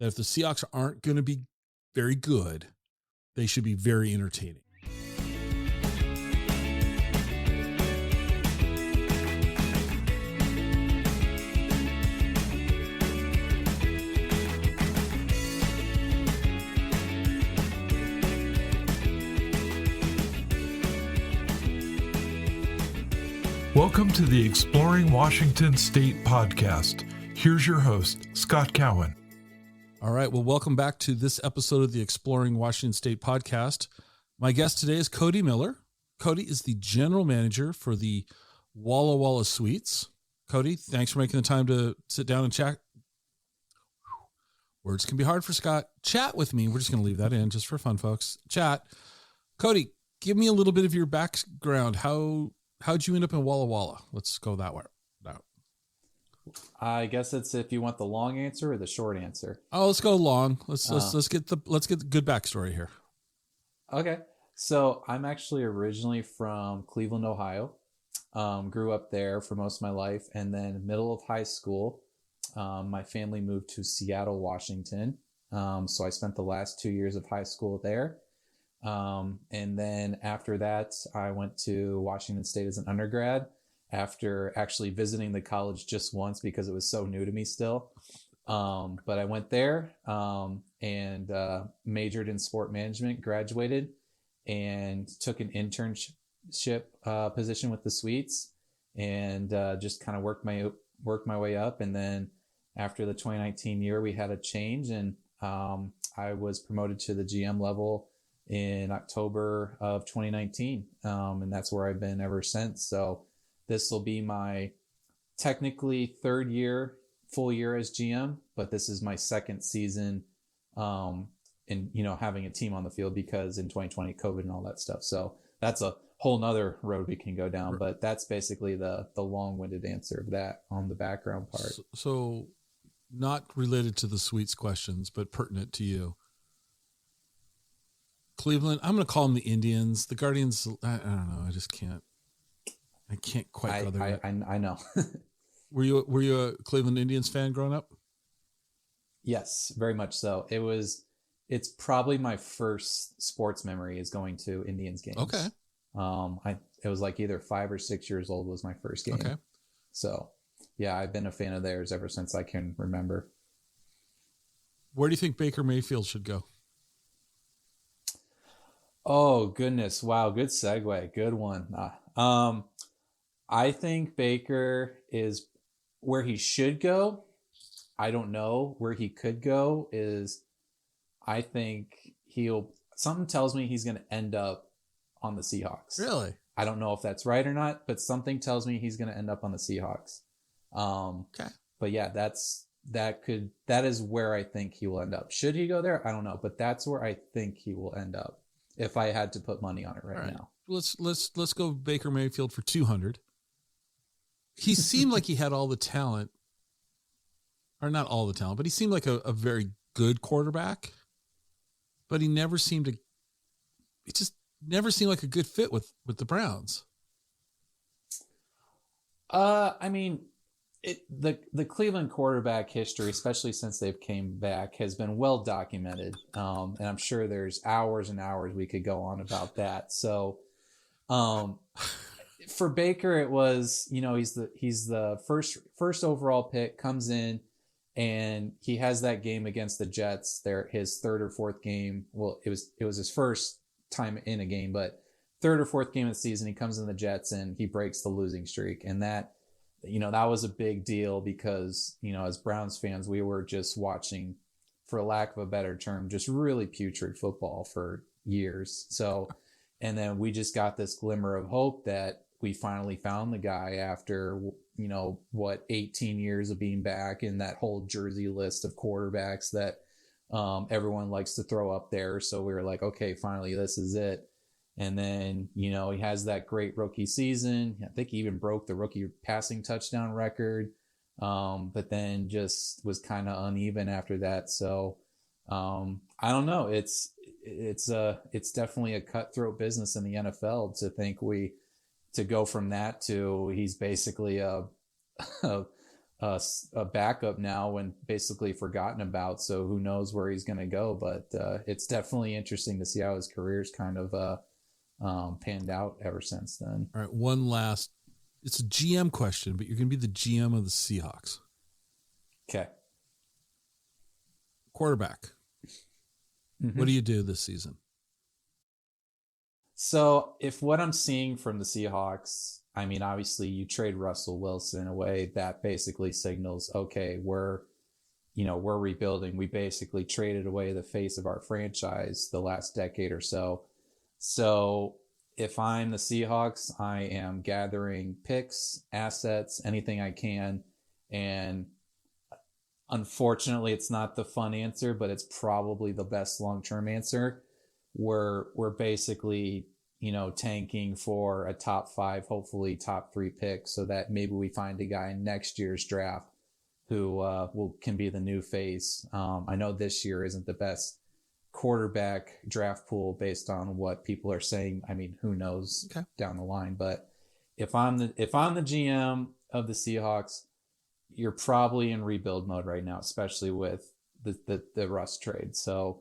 that if the Seahawks aren't going to be very good, they should be very entertaining. Welcome to the Exploring Washington State podcast. Here's your host, Scott Cowan. All right. Well, welcome back to this episode of the Exploring Washington State podcast. My guest today is Cody Miller. Cody is the general manager for the Walla Walla Sweets. Cody, thanks for making the time to sit down and chat. Words can be hard for Scott. Chat with me. We're just going to leave that in just for fun, folks. Chat. Cody, give me a little bit of your background. How'd you end up in Walla Walla? Let's go that way. No. I guess it's if you want the long answer or the short answer. Oh, let's go long. Let's get the good backstory here. Okay. So I'm actually originally from Cleveland, Ohio. Grew up there for most of my life, and then middle of high school, my family moved to Seattle, Washington. So I spent the last 2 years of high school there. And then after that, I went to Washington State as an undergrad after actually visiting the college just once because it was so new to me still. But I went there, and majored in sport management, graduated, and took an internship position with the Sweets, and just kind of worked my way up. And then after the 2019 year, we had a change, and I was promoted to the GM level in October of 2019. And that's where I've been ever since. So this will be my technically third full year as GM, but this is my second season, in, having a team on the field because in 2020, COVID and all that stuff. So that's a whole nother road we can go down, but that's basically the long-winded answer of that on the background part. So not related to the Sweets questions, but pertinent to you. Cleveland, I'm going to call them the Indians. The Guardians, I don't know. I can't quite go there. I know. Were you a Cleveland Indians fan growing up? Yes, very much so. It's probably my first sports memory is going to Indians games. Okay. It was like either 5 or 6 years old was my first game. Okay. So yeah, I've been a fan of theirs ever since I can remember. Where do you think Baker Mayfield should go? Oh, goodness. Wow. Good segue. Good one. I think Baker is where he should go. I don't know. Where he could go is, I think something tells me he's going to end up on the Seahawks. Really? I don't know if that's right or not, but something tells me he's going to end up on the Seahawks. Okay. But yeah, that is where I think he will end up. Should he go there? I don't know, but that's where I think he will end up if I had to put money on it right now. Let's go Baker Mayfield for 200. He seemed like he had all the talent, or not all the talent, but he seemed like a very good quarterback, but he just never seemed like a good fit with the Browns. I mean, the Cleveland quarterback history, especially since they've came back, has been well documented. And I'm sure there's hours and hours we could go on about that. So, for Baker, it was, he's the first overall pick, comes in, and he has that game against the Jets. His third or fourth game. Well, it was his first time in a game, but third or fourth game of the season, he comes in the Jets and he breaks the losing streak. And that was a big deal because, as Browns fans, we were just watching, for lack of a better term, just really putrid football for years. So, and then we just got this glimmer of hope that we finally found the guy after, 18 years of being back in that whole jersey list of quarterbacks that everyone likes to throw up there. So we were like, okay, finally, this is it. And then, he has that great rookie season. I think he even broke the rookie passing touchdown record. But then just was kind of uneven after that. So I don't know. It's definitely a cutthroat business in the NFL to think to go from that to he's basically a a backup now and basically forgotten about. So who knows where he's going to go? But it's definitely interesting to see how his career's kind of panned out ever since then. All right, one last. It's a GM question, but you're going to be the GM of the Seahawks. Okay. Quarterback. Mm-hmm. What do you do this season? So if what I'm seeing from the Seahawks, I mean, obviously you trade Russell Wilson away, that basically signals, okay, we're rebuilding. We basically traded away the face of our franchise the last decade or so. So if I'm the Seahawks, I am gathering picks, assets, anything I can. And unfortunately, it's not the fun answer, but it's probably the best long-term answer. We're basically, tanking for a top 5, hopefully top 3 pick, so that maybe we find a guy in next year's draft who can be the new face. I know this year isn't the best quarterback draft pool based on what people are saying. I mean, who knows down the line? But if I'm the GM of the Seahawks, you're probably in rebuild mode right now, especially with the Russ trade. So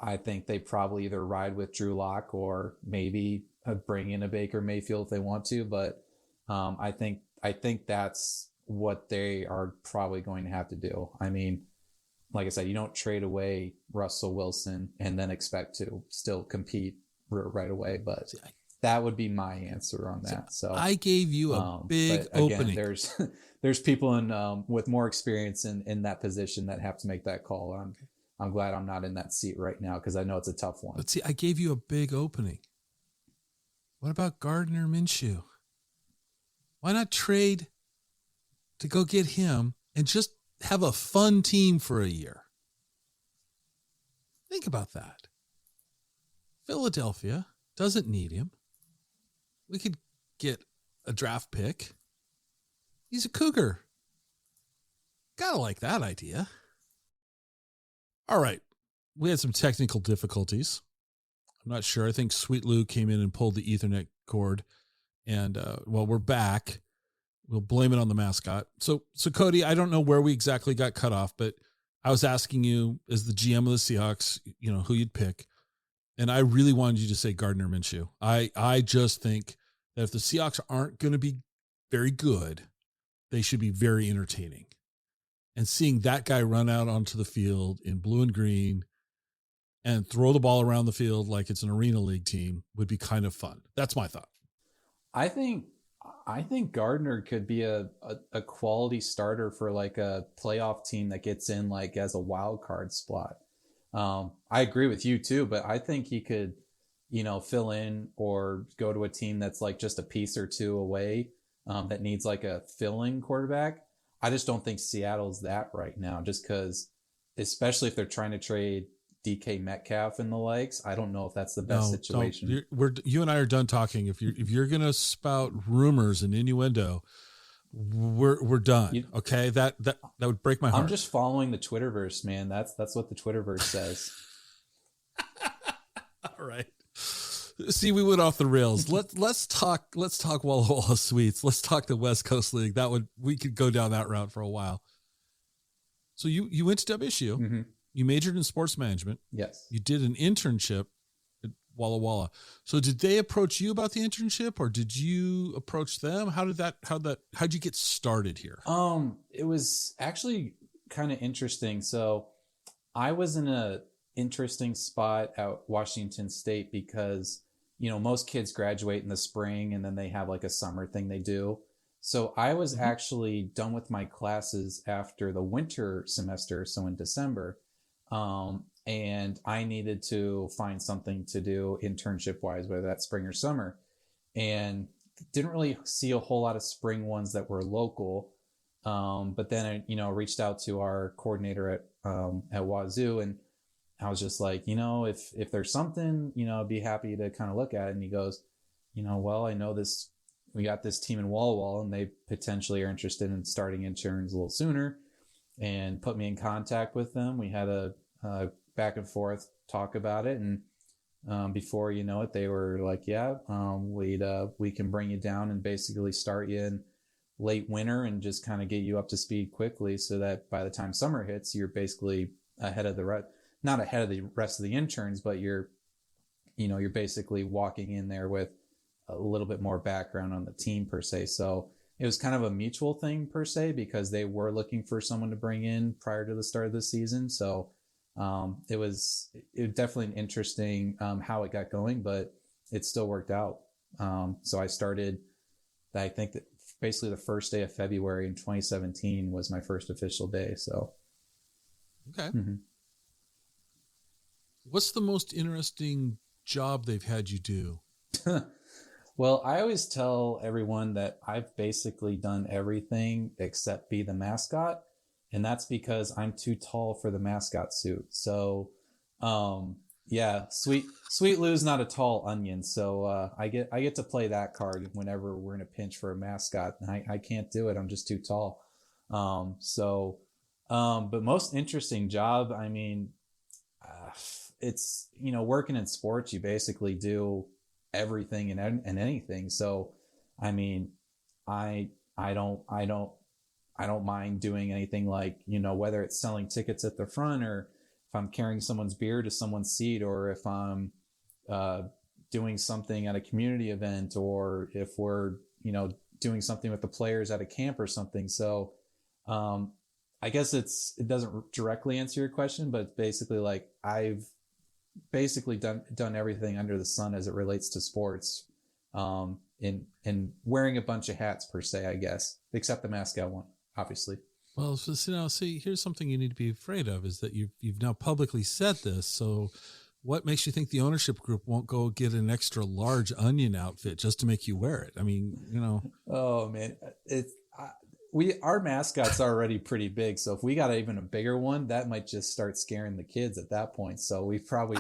I think they probably either ride with Drew Lock or maybe bring in a Baker Mayfield if they want to. But I think that's what they are probably going to have to do. I mean, like I said, you don't trade away Russell Wilson and then expect to still compete right away. But that would be my answer on that. So I gave you a big opening. There's people in with more experience in that position that have to make that call. I'm glad I'm not in that seat right now because I know it's a tough one. But see, I gave you a big opening. What about Gardner Minshew? Why not trade to go get him and just have a fun team for a year? Think about that. Philadelphia doesn't need him. We could get a draft pick. He's a Cougar. Gotta like that idea. All right. We had some technical difficulties. I'm not sure. I think Sweet Lou came in and pulled the Ethernet cord. And we're back. We'll blame it on the mascot. So Cody, I don't know where we exactly got cut off, but I was asking you as the GM of the Seahawks, who you'd pick. And I really wanted you to say Gardner Minshew. I just think that if the Seahawks aren't going to be very good, they should be very entertaining. And seeing that guy run out onto the field in blue and green and throw the ball around the field like it's an arena league team would be kind of fun. That's my thought. I think Gardner could be a quality starter for like a playoff team that gets in like as a wild card spot. I agree with you too, but I think he could, fill in or go to a team that's like just a piece or two away that needs like a fill-in quarterback. I just don't think Seattle's that right now, just because, especially if they're trying to trade DK Metcalf and the likes, I don't know if that's the best situation. You and I are done talking. If you're gonna spout rumors and innuendo, we're done. Okay, that would break my heart. I'm just following the Twitterverse, man. That's what the Twitterverse says. All right. See, we went off the rails. Let's talk Walla Walla Sweets. Let's talk the West Coast League. We could go down that route for a while. So you went to WSU. Mm-hmm. You majored in sports management. Yes. You did an internship at Walla Walla. So did they approach you about the internship, or did you approach them? How'd you get started here? It was actually kind of interesting. So I was in a interesting spot at Washington State because, most kids graduate in the spring and then they have like a summer thing they do. So I was actually done with my classes after the winter semester. So in December, and I needed to find something to do internship wise, whether that's spring or summer, and didn't really see a whole lot of spring ones that were local. But then I, reached out to our coordinator at Wazoo, and I was just like, if there's something, I'd be happy to kind of look at it. And he goes, well, I know we got this team in Walla Walla and they potentially are interested in starting interns a little sooner, and put me in contact with them. We had a back and forth talk about it. And before you know it, they were like, yeah, we can bring you down and basically start you in late winter and just kind of get you up to speed quickly so that by the time summer hits, you're basically ahead of not ahead of the rest of the interns, but you're basically walking in there with a little bit more background on the team per se. So it was kind of a mutual thing per se, because they were looking for someone to bring in prior to the start of the season. So it was definitely an interesting how it got going, but it still worked out. So I started, I think that basically the first day of February in 2017 was my first official day. So, okay. Mm-hmm. What's the most interesting job they've had you do? Well, I always tell everyone that I've basically done everything except be the mascot. And that's because I'm too tall for the mascot suit. So, yeah, Sweet Lou's not a tall onion. So, I get to play that card whenever we're in a pinch for a mascot. I can't do it. I'm just too tall. But most interesting job, I mean, it's, working in sports, you basically do everything and anything. So, I mean, I don't mind doing anything, like, whether it's selling tickets at the front, or if I'm carrying someone's beer to someone's seat, or if I'm doing something at a community event, or if we're, doing something with the players at a camp or something. So, I guess it doesn't directly answer your question, but it's basically like I've basically done everything under the sun as it relates to sports, in wearing a bunch of hats per se, I guess, except the mascot one, obviously. Well, so here's something you need to be afraid of, is that you've now publicly said this. So what makes you think the ownership group won't go get an extra large onion outfit just to make you wear it? I mean, Oh man, our mascot's already pretty big, so if we got even a bigger one, that might just start scaring the kids at that point. So we probably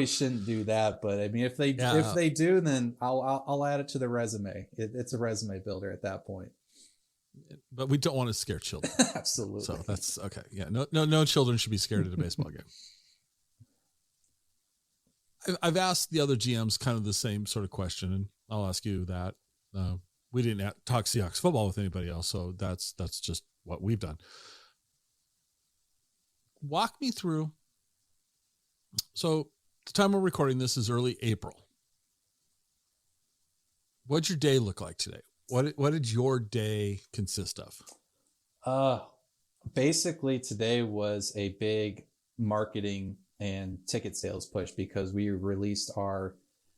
shouldn't do that. But I mean, if they do, then I'll add it to the resume. It's a resume builder at that point. But we don't want to scare children. Absolutely. So that's okay. Yeah, no children should be scared at a baseball game. I've asked the other GMs kind of the same sort of question, and I'll ask you that. We didn't talk Seahawks football with anybody else, so that's just what we've done. Walk me through. So the time we're recording this is early April. What'd your day look like today? What did your day consist of? Basically today was a big marketing and ticket sales push, because we released our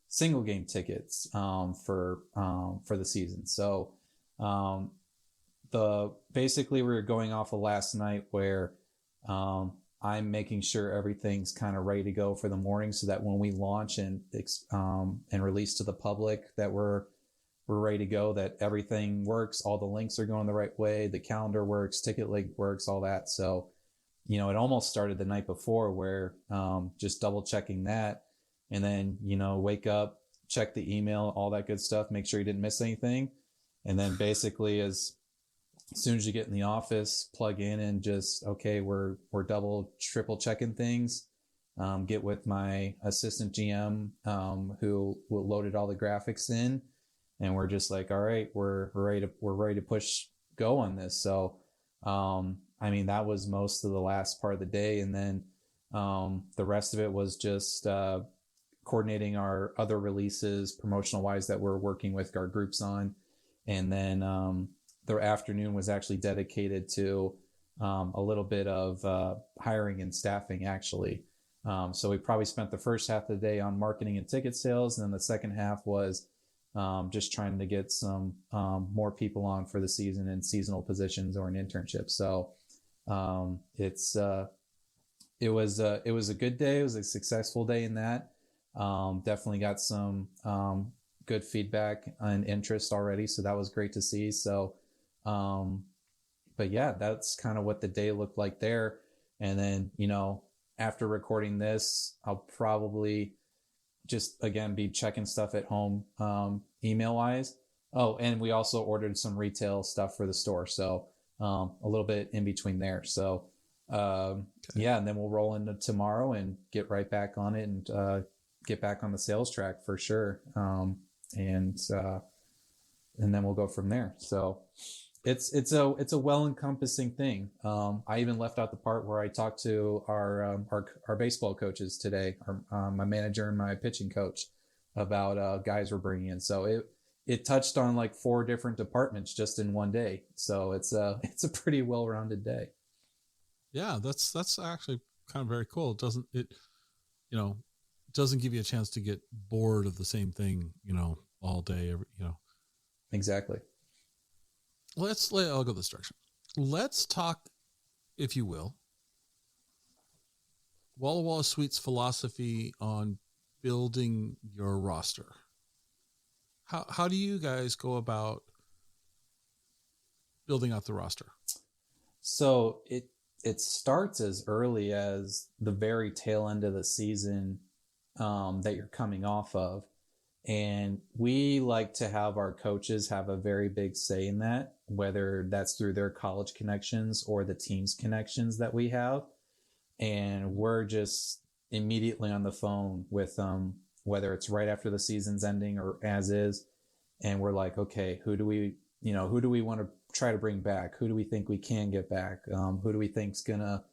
single game tickets for the season. So basically we were going off of last night, where I'm making sure everything's kind of ready to go for the morning, so that when we launch and release to the public, that we're ready to go, that everything works, all the links are going the right way, the calendar works, ticket link works, all that. So, it almost started the night before, where just double checking that, and then, wake up, check the email, all that good stuff, make sure you didn't miss anything. And then basically as soon as you get in the office, plug in and just, okay, we're double, triple checking things. Get with my assistant GM, who loaded all the graphics in, and we're just like, all right, we're ready to push go on this. So, I mean, that was most of the last part of the day. And then, the rest of it was just, coordinating our other releases promotional wise that we're working with our groups on. And then, the afternoon was actually dedicated to, a little bit of, hiring and staffing actually. So we probably spent the first half of the day on marketing and ticket sales. And then the second half was, just trying to get some, more people on for the season in seasonal positions or an internship. So, it was a good day. It was a successful day in that. Definitely got some good feedback and interest already, so that was great to see. So, but yeah, that's kind of what the day looked like there. And then, after recording this, I'll probably just again be checking stuff at home, email wise. Oh, and we also ordered some retail stuff for the store, so a little bit in between there. So, okay. Yeah, and then we'll roll into tomorrow and get right back on it and get back on the sales track for sure. then we'll go from there. So it's a well encompassing thing. I even left out the part where I talked to our baseball coaches today, my manager and my pitching coach, about guys we're bringing in. So it touched on like 4 different departments just in one day. So it's a pretty well-rounded day. Yeah, that's actually kind of very cool. It doesn't give you a chance to get bored of the same thing, all day, Exactly. I'll go this direction. Let's talk, if you will, Walla Walla Sweets philosophy on building your roster. How do you guys go about building out the roster? So it starts as early as the very tail end of the season that you're coming off of. And we like to have our coaches have a very big say in that, whether that's through their college connections or the team's connections that we have. And we're just immediately on the phone with them, whether it's right after the season's ending or as is. And we're like, okay, who do we want to try to bring back? Who do we think we can get back? Who do we think's gonna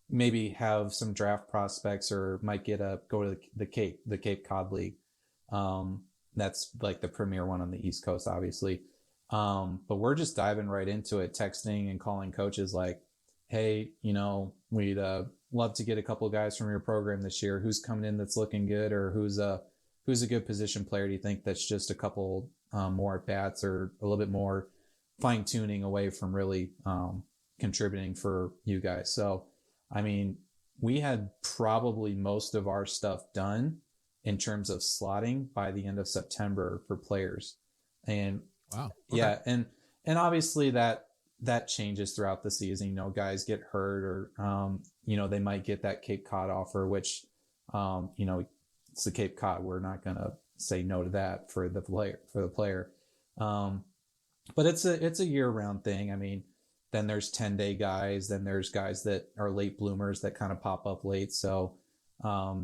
maybe have some draft prospects or might go to the Cape Cod League? That's like the premier one on the East Coast, obviously. But we're just diving right into it, texting and calling coaches like, hey, we'd love to get a couple of guys from your program this year. Who's coming in that's looking good, or who's a good position player do you think that's just a couple more at bats or a little bit more fine tuning away from really contributing for you guys? So, I mean, we had probably most of our stuff done in terms of slotting by the end of September for players. And wow. Okay. Yeah. And obviously that changes throughout the season. Guys get hurt or, they might get that Cape Cod offer, which, it's the Cape Cod. We're not going to say no to that for the player. But it's a year round thing. I mean, then there's 10-day guys, then there's guys that are late bloomers that kind of pop up late. So,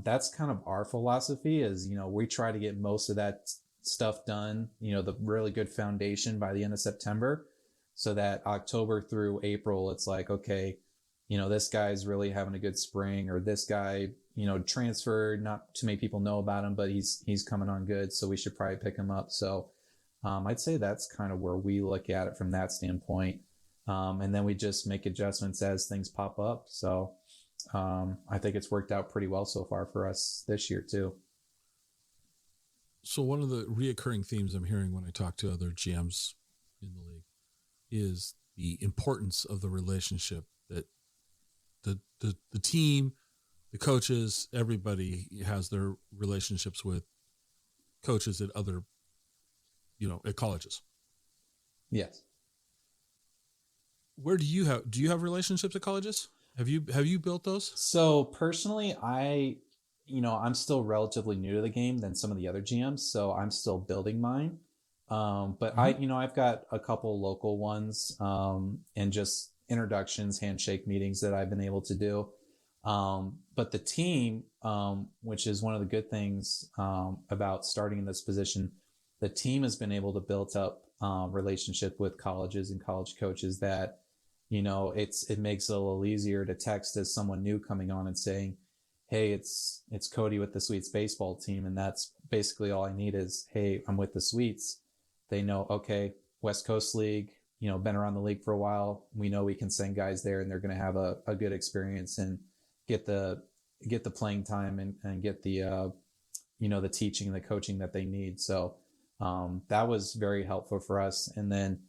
that's kind of our philosophy is, we try to get most of that stuff done, the really good foundation by the end of September, so that October through April, it's like, okay, this guy's really having a good spring, or this guy, transferred, not too many people know about him, but he's coming on good. So we should probably pick him up. So, I'd say that's kind of where we look at it from that standpoint. And then we just make adjustments as things pop up. So, I think it's worked out pretty well so far for us this year too. So one of the reoccurring themes I'm hearing when I talk to other GMs in the league is the importance of the relationship that the team, the coaches, everybody has their relationships with coaches at other, at colleges. Yes. Where do you have relationships at colleges? Have you built those? So personally, I'm still relatively new to the game than some of the other GMs, so I'm still building mine. But I've got a couple local ones, and just introductions, handshake meetings that I've been able to do. But the team, which is one of the good things, about starting in this position, the team has been able to build up, relationship with colleges and college coaches that, it makes it a little easier to text as someone new coming on and saying, hey, it's Cody with the Sweets baseball team. And that's basically all I need is, hey, I'm with the Sweets. They know, okay, West Coast League, been around the league for a while. We know we can send guys there and they're going to have a good experience and get the playing time and get the, the teaching and the coaching that they need. So, that was very helpful for us. And then,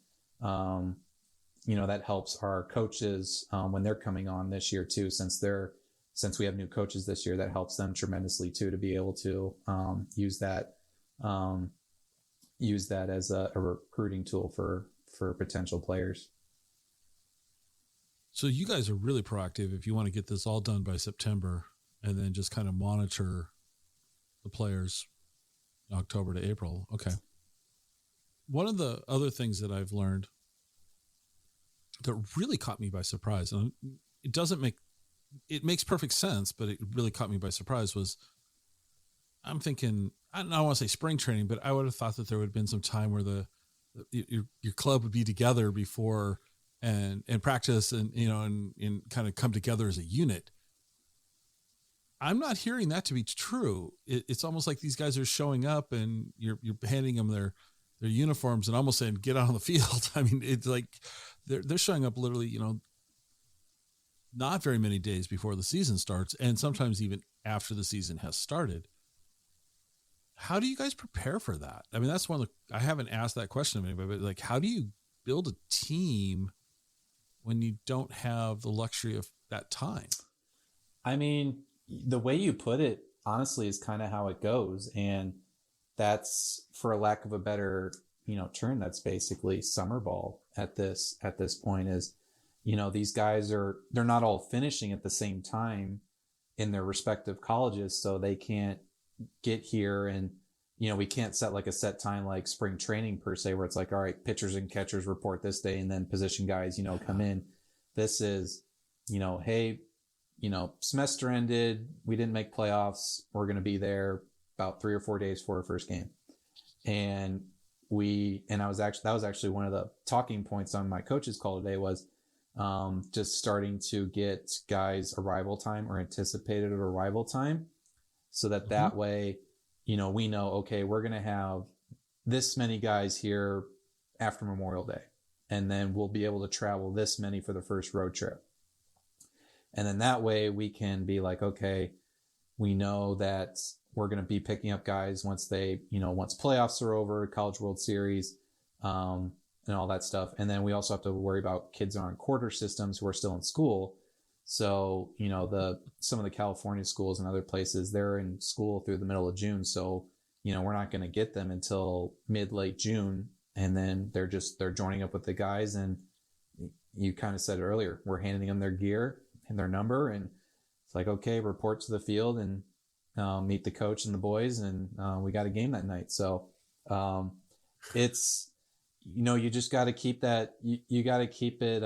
that helps our coaches, when they're coming on this year too, since we have new coaches this year, that helps them tremendously too, to be able to, use that as a recruiting tool for potential players. So you guys are really proactive if you want to get this all done by September and then just kind of monitor the players October to April. Okay. One of the other things that I've learned that really caught me by surprise, and it makes perfect sense, but it really caught me by surprise, was I'm thinking, I don't want to say spring training, but I would have thought that there would have been some time where the your club would be together before and practice and, and kind of come together as a unit. I'm not hearing that to be true. It's almost like these guys are showing up and you're handing them their uniforms and almost saying, get out on the field. I mean, it's like they're showing up literally, not very many days before the season starts, and sometimes even after the season has started. How do you guys prepare for that? I mean, that's I haven't asked that question of anybody, but like, how do you build a team when you don't have the luxury of that time? I mean, the way you put it, honestly, is kind of how it goes. And that's, for a lack of a better, term, that's basically summer ball at this point. Is, these guys they're not all finishing at the same time in their respective colleges. So they can't get here and, we can't set like a set time, like spring training per se, where it's like, all right, pitchers and catchers report this day and then position guys, come in. This is, hey, semester ended, we didn't make playoffs, we're going to be there about 3 or 4 days for our first game. And that was actually one of the talking points on my coach's call today was just starting to get guys arrival time or anticipated arrival time, so that way, we know, okay, we're going to have this many guys here after Memorial Day, and then we'll be able to travel this many for the first road trip. And then that way we can be like, okay, we know that we're going to be picking up guys once playoffs are over, College World Series, and all that stuff. And then we also have to worry about kids on quarter systems who are still in school. So, some of the California schools and other places, they're in school through the middle of June. So, we're not going to get them until late June. And then they're joining up with the guys. And you kind of said earlier, we're handing them their gear and their number. And it's like, okay, report to the field and meet the coach and the boys. And we got a game that night. So it's, you just got to keep that, you got to keep it,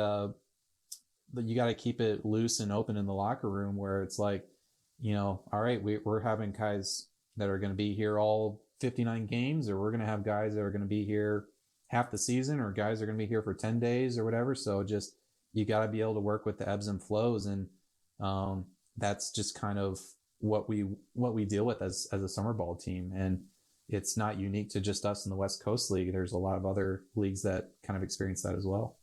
you got to keep it loose and open in the locker room, where it's like, all right, we're having guys that are going to be here all 59 games, or we're going to have guys that are going to be here half the season, or guys are going to be here for 10 days or whatever. So just, you got to be able to work with the ebbs and flows. And that's just kind of what we deal with as a summer ball team. And it's not unique to just us in the West Coast League. There's a lot of other leagues that kind of experience that as well.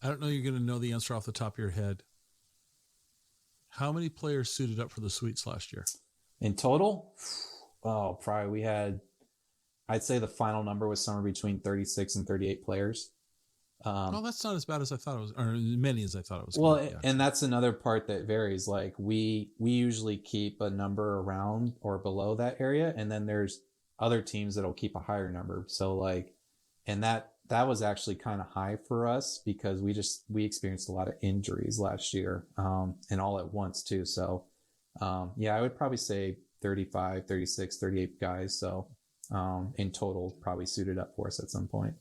I don't know you're going to know the answer off the top of your head. How many players suited up for the Sweets last year? In total? Oh, probably we had, I'd say the final number was somewhere between 36 and 38 players. That's not as bad as I thought it was, or as many as I thought it was. Well, and that's another part that varies. Like we usually keep a number around or below that area, and then there's other teams that'll keep a higher number. So like, and that was actually kind of high for us because we experienced a lot of injuries last year, and all at once too. So, I would probably say 35, 36, 38 guys. So, in total, probably suited up for us at some point.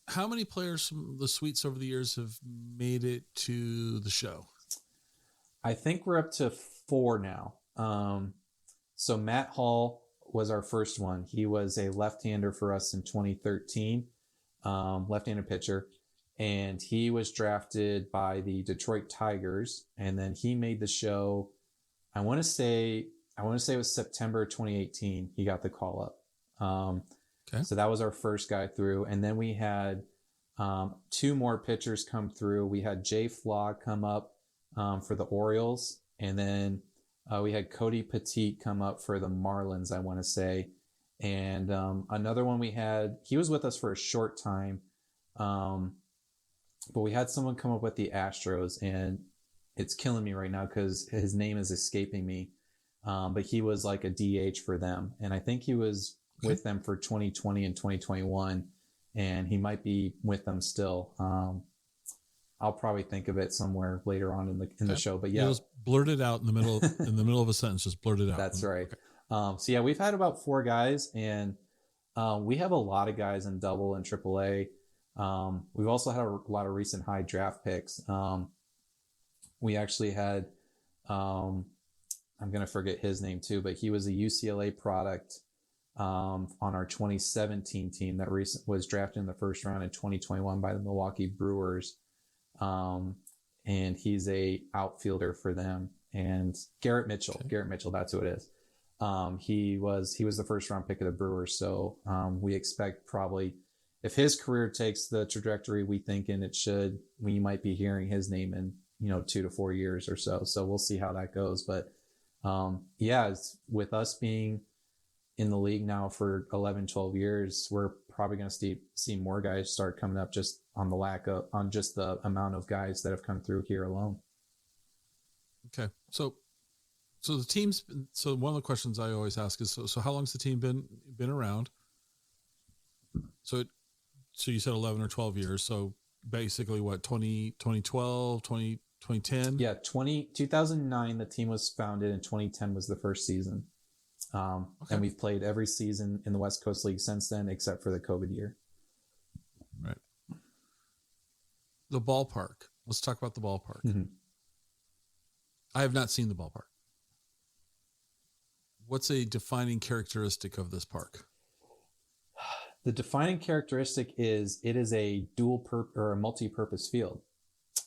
How many players from the Sweets over the years have made it to the show? I think we're up to 4 now. So Matt Hall was our first one. He was a left-hander for us in 2013, left-handed pitcher. And he was drafted by the Detroit Tigers. And then he made the show, I want to say it was September 2018. He got the call up. Okay. So that was our first guy through. And then we had 2 more pitchers come through. We had Jay Flaw come up for the Orioles. And then we had Cody Petit come up for the Marlins, I want to say. And another one we had, he was with us for a short time. But we had someone come up with the Astros, and it's killing me right now because his name is escaping me. But he was like a DH for them. And I think he was with them for 2020 and 2021, and he might be with them still. I'll probably think of it somewhere later on in the show, but yeah, just blurt it out in the middle of a sentence. Just blurt it out. That's right. Okay. We've had about 4 guys, and we have a lot of guys in double and AAA. We've also had a lot of recent high draft picks. We actually had, I'm going to forget his name too, but he was a UCLA product. on our 2017 team that was drafted in the first round in 2021 by the Milwaukee Brewers. And he's a outfielder for them. And Garrett Mitchell, that's who it is. He was the first round pick of the Brewers. So we expect probably, if his career takes the trajectory we think and it should, we might be hearing his name in 2 to 4 years or so. So we'll see how that goes. But with us being in the league now for 11, 12 years, we're probably going to see more guys start coming up just on the amount of guys that have come through here alone. Okay. So the team's, so one of the questions I always ask is, so how long's the team been around? So you said 11 or 12 years. So basically what, 2012, 2010? Yeah. 2009, the team was founded, and 2010 was the first season. And we've played every season in the West Coast League since then, except for the COVID year. Right. The ballpark. Let's talk about the ballpark. Mm-hmm. I have not seen the ballpark. What's a defining characteristic of this park? The defining characteristic is it is a or a multi-purpose field.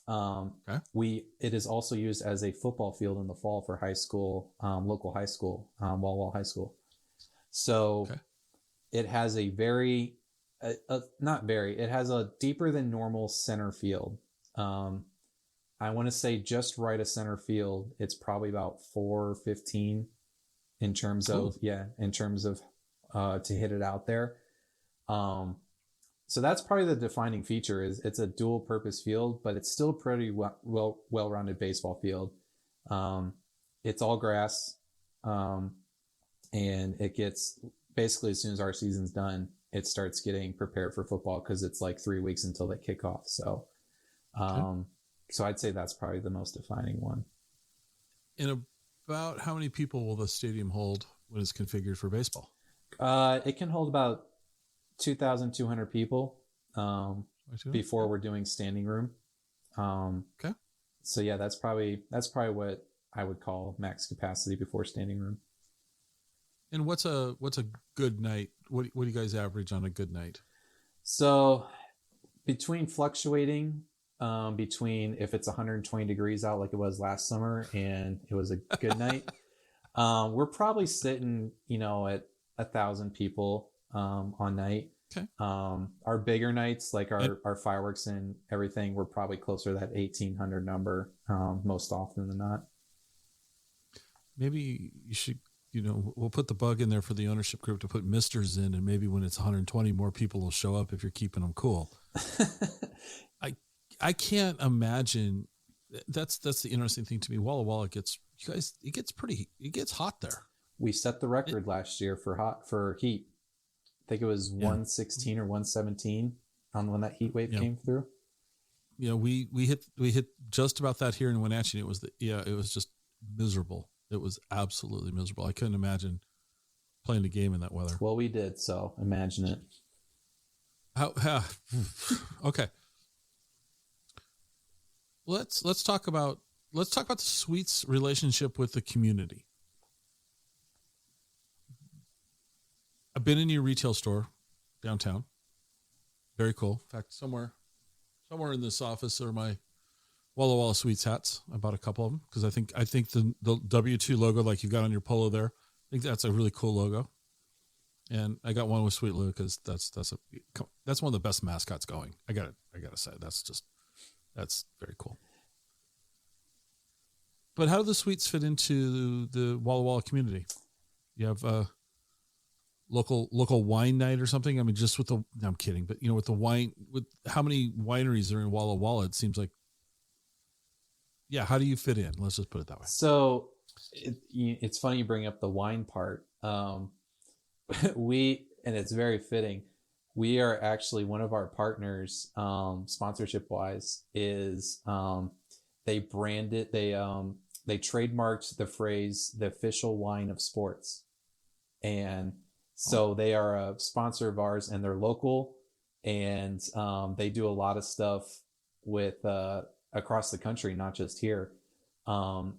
It is also used as a football field in the fall for high school, local high school, Walla Walla High School. So it has it has a deeper than normal center field. I want to say just right of center field, it's probably about 415 in terms of to hit it out there. So that's probably the defining feature. Is it's a dual purpose field, but it's still pretty well-rounded baseball field. It's all grass. And it gets, basically as soon as our season's done, it starts getting prepared for football, because it's like 3 weeks until they kick off. So, so I'd say that's probably the most defining one. And about how many people will the stadium hold when it's configured for baseball? It can hold about 2,200 people before we're doing standing room. So yeah, that's probably what I would call max capacity before standing room. And what's a good night? What do you guys average on a good night? So fluctuating between if it's 120 degrees out like it was last summer and it was a good night, we're probably sitting at 1,000 people on night. Okay. Our bigger nights, like our fireworks and everything, we're probably closer to that 1,800 number most often than not. Maybe you should, we'll put the bug in there for the ownership group to put misters in, and maybe when it's 120, more people will show up if you're keeping them cool. I can't imagine. That's the interesting thing to me. Walla Walla it gets hot there. We set the record last year for heat. I think it was 116 or 117 on when that heat wave came through. We hit just about that here in Wenatchee. It was just miserable. It was absolutely miserable. I couldn't imagine playing a game in that weather. Well, we did, so imagine it. Okay. Let's talk about the Sweets relationship with the community. I've been in your retail store downtown. Very cool. In fact, somewhere in this office are my Walla Walla Sweets hats. I bought a couple of them because I think the W2 logo, like you got on your polo there, I think that's a really cool logo. And I got one with Sweet Lou because that's one of the best mascots going. I gotta say that's very cool. But how do the Sweets fit into the Walla Walla community? You have local wine night or something? I mean, just with no, I'm kidding, but with the wine, with how many wineries are in Walla Walla, it seems like, how do you fit in? Let's just put it that way. So it's funny you bring up the wine part. And it's very fitting. We are actually, one of our partners, sponsorship wise, is they trademarked the phrase, the official wine of sports. And so they are a sponsor of ours, and they're local, and they do a lot of stuff with across the country, not just here. And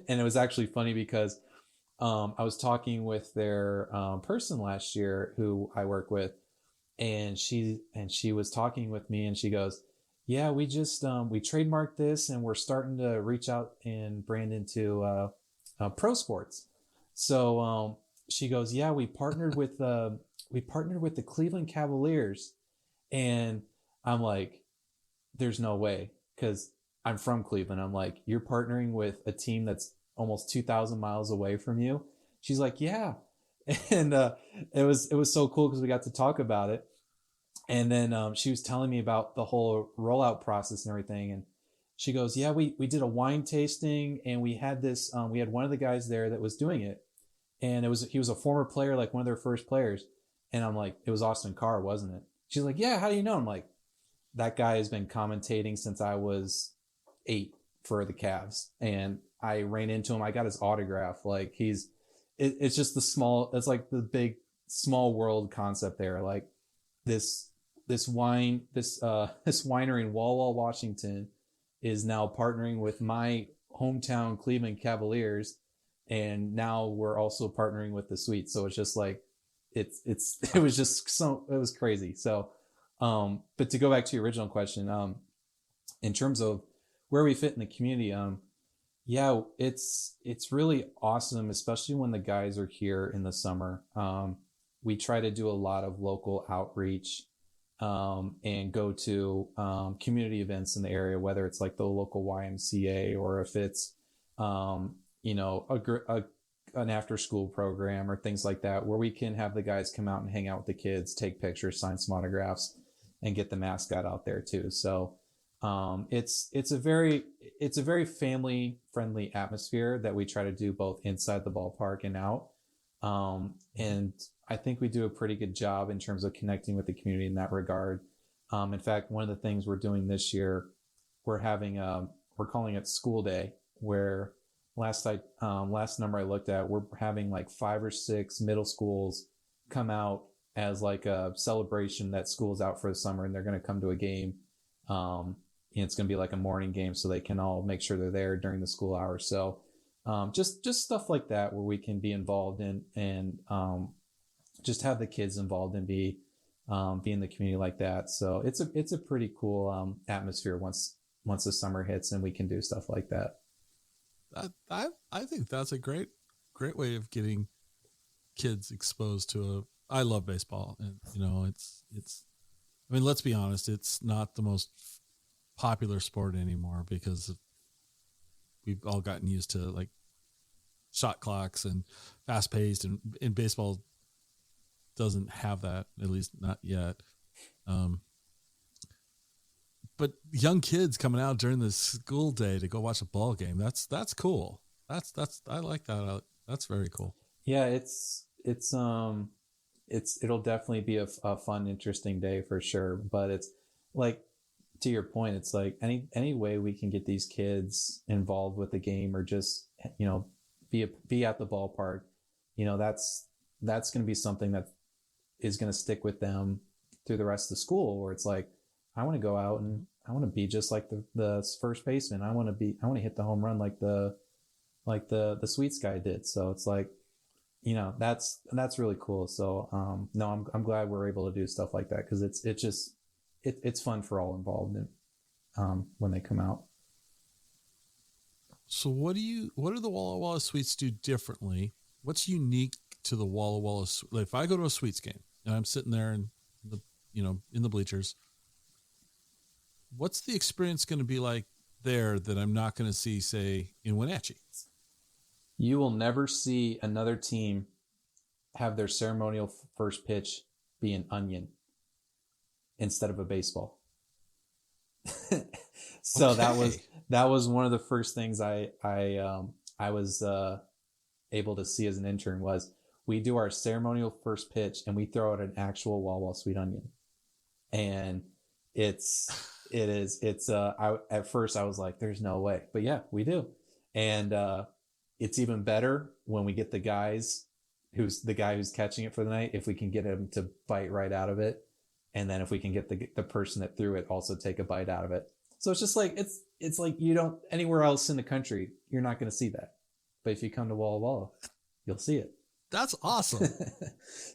it was actually funny because I was talking with their person last year who I work with, and she was talking with me, and she goes, yeah, we just we trademarked this, and we're starting to reach out and brand into pro sports. So she goes, yeah, we partnered with the Cleveland Cavaliers. And I'm like, there's no way, because I'm from Cleveland. I'm like, you're partnering with a team that's almost 2,000 miles away from you? She's like, yeah. And it was so cool because we got to talk about it. And then she was telling me about the whole rollout process and everything. And she goes, yeah, we did a wine tasting, and we had this, we had one of the guys there that was doing it. And he was a former player, like one of their first players. And I'm like, it was Austin Carr, wasn't it? She's like, yeah, how do you know? I'm like, that guy has been commentating since I was 8 for the Cavs. And I ran into him. I got his autograph. Like it's just it's like the big small world concept there. Like this winery in Walla Walla, Washington is now partnering with my hometown Cleveland Cavaliers. And now we're also partnering with the Sweets. So it's just like, it was crazy. So, but to go back to your original question, in terms of where we fit in the community, yeah, it's really awesome, especially when the guys are here in the summer. We try to do a lot of local outreach, and go to, community events in the area, whether it's like the local YMCA or if it's, an after school program or things like that, where we can have the guys come out and hang out with the kids, take pictures, sign some autographs, and get the mascot out there too. So it's a very family friendly atmosphere that we try to do both inside the ballpark and out. And I think we do a pretty good job in terms of connecting with the community in that regard. In fact, one of the things we're doing this year, we're calling it School Day, where last number I looked at, we're having like 5 or 6 middle schools come out as like a celebration that school's out for the summer, and they're going to come to a game. And it's going to be like a morning game, so they can all make sure they're there during the school hours. So just stuff like that where we can be involved in, and just have the kids involved and be in the community like that. So it's a pretty cool atmosphere once the summer hits and we can do stuff like that. I think that's a great way of getting kids exposed to I love baseball, and it's I mean, let's be honest, it's not the most popular sport anymore because we've all gotten used to like shot clocks and fast paced, and baseball doesn't have that, at least not yet. But young kids coming out during the school day to go watch a ball game, that's cool. That's I like that. That's very cool. Yeah, it'll definitely be a fun, interesting day for sure. But it's like, to your point, it's like any way we can get these kids involved with the game, or just be at the ballpark, that's going to be something that is going to stick with them through the rest of the school. Where it's like, I want to go out and I want to be just like the first baseman. I want to hit the home run like the Sweets guy did. So it's like, that's really cool. So no, I'm glad we're able to do stuff like that, because it's fun for all involved when they come out. So what do the Walla Walla Sweets do differently? What's unique to the Walla Walla? Like if I go to a Sweets game and I'm sitting there in the bleachers, what's the experience going to be like there that I'm not going to see, say, in Wenatchee? You will never see another team have their ceremonial first pitch be an onion instead of a baseball. So okay. that was one of the first things I was able to see as an intern. Was we do our ceremonial first pitch and we throw out an actual Walla Walla sweet onion, and at first I was like, there's no way, but yeah, we do. And it's even better when we get the guy who's catching it for the night, if we can get him to bite right out of it. And then if we can get the person that threw it also take a bite out of it. So it's just like, it's like, you don't, anywhere else in the country, you're not going to see that. But if you come to Walla Walla, you'll see it. That's awesome.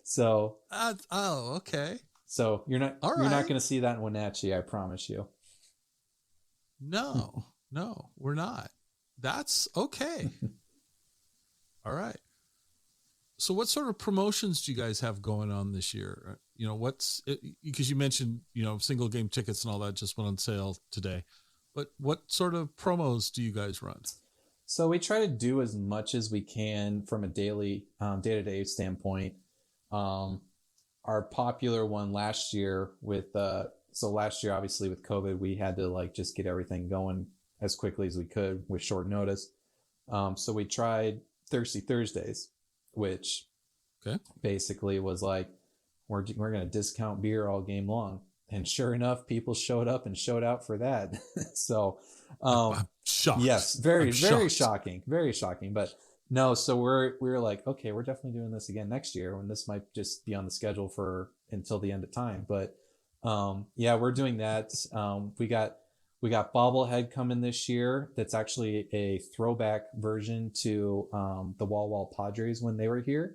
So, okay. So you're not going to see that in Wenatchee, I promise you. No, we're not. That's okay. All right. So what sort of promotions do you guys have going on this year? You know, because you mentioned, single game tickets and all that just went on sale today, but what sort of promos do you guys run? So we try to do as much as we can from a daily, day-to-day standpoint. Our popular one last year last year, obviously with COVID, we had to just get everything going as quickly as we could with short notice. So we tried Thirsty Thursdays, which basically was we're going to discount beer all game long. And sure enough, people showed up and showed out for that. So, I'm shocked. Yes, very shocking, very shocking. But no, so we're like, okay, we're definitely doing this again next year, when this might just be on the schedule for until the end of time. But we're doing that. We got Bobblehead coming this year. That's actually a throwback version to the Walla Walla Padres when they were here.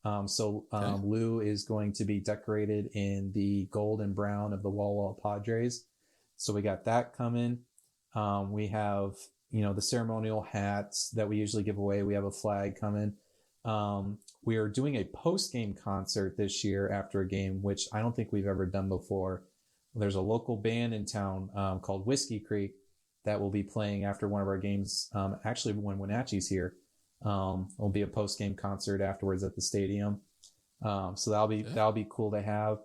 Lou is going to be decorated in the gold and brown of the Walla Walla Padres. So we got that coming. We have, the ceremonial hats that we usually give away. We have a flag coming. We are doing a post-game concert this year after a game, which I don't think we've ever done before. There's a local band in town called Whiskey Creek that will be playing after one of our games. Actually, when Wenatchee's here, it'll be a post-game concert afterwards at the stadium. So that'll be cool to have.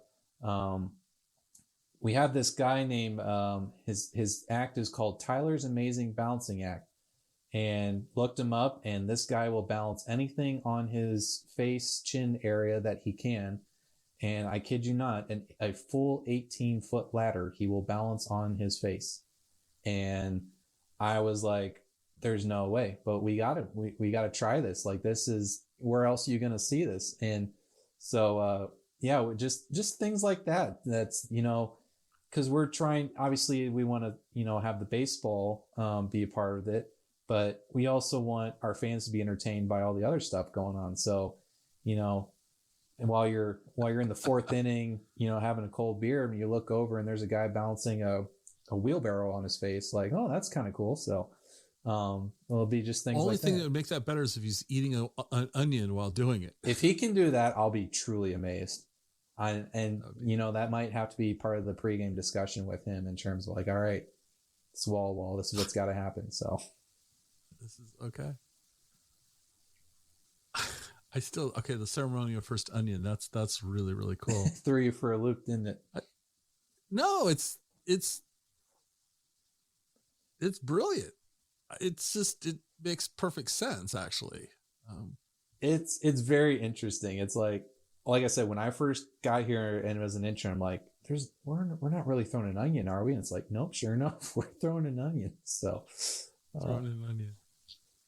We have this guy named his act is called Tyler's Amazing Balancing Act, and looked him up, and this guy will balance anything on his face, chin area that he can. And I kid you not, a full 18-foot ladder he will balance on his face. And I was like, there's no way, but we gotta try this. This is, where else are you gonna see this? And so just things like that. That's, because we're trying, obviously we want to have the baseball be a part of it, but we also want our fans to be entertained by all the other stuff going on. So and while you're in the fourth inning, having a cold beer, and you look over and there's a guy balancing a wheelbarrow on his face, oh, that's kind of cool. So it'll be just things Only like thing that. that would make that better is if he's eating an onion while doing it. If he can do that, I'll be truly amazed. That might have to be part of the pregame discussion with him in terms of all right, it's Walla Walla, this is what's got to happen. So this is okay. The ceremonial first onion. That's really, really cool. Threw you for a loop, didn't it? No, it's brilliant. It's just, it makes perfect sense, actually. It's very interesting. It's like I said, when I first got here and was an intern, I'm like, we're not really throwing an onion, are we? And it's like, nope, sure enough, we're throwing an onion. So throwing an onion.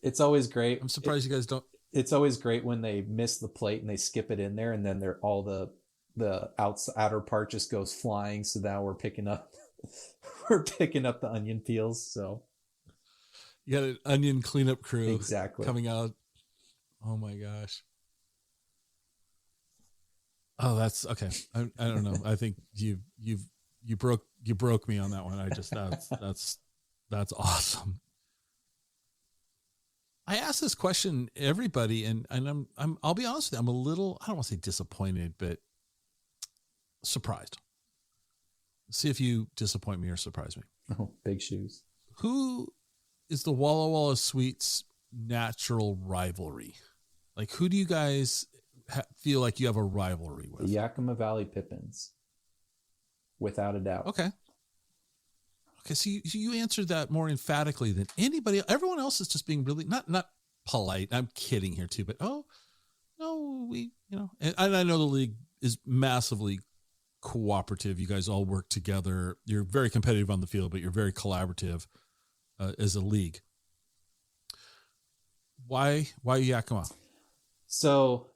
It's always great. I'm surprised you guys don't. It's always great when they miss the plate and they skip it in there, and then they're all the outer part just goes flying. So now we're picking up the onion peels. So you got an onion cleanup crew exactly coming out. Oh my gosh. Oh, that's okay. I don't know. I think you broke me on that one. I just that's awesome. I asked this question to everybody, and I'll be honest with you, I'm a little, I don't want to say disappointed, but surprised. See if you disappoint me or surprise me. Oh, big shoes. Who is the Walla Walla Sweets natural rivalry? Who do you guys feel like you have a rivalry with? The Yakima Valley Pippins, without a doubt. Okay, so you answered that more emphatically than anybody. Everyone else is just being really not polite. I'm kidding here too, but and I know the league is massively cooperative. You guys all work together. You're very competitive on the field, but you're very collaborative as a league. Why Yakima? So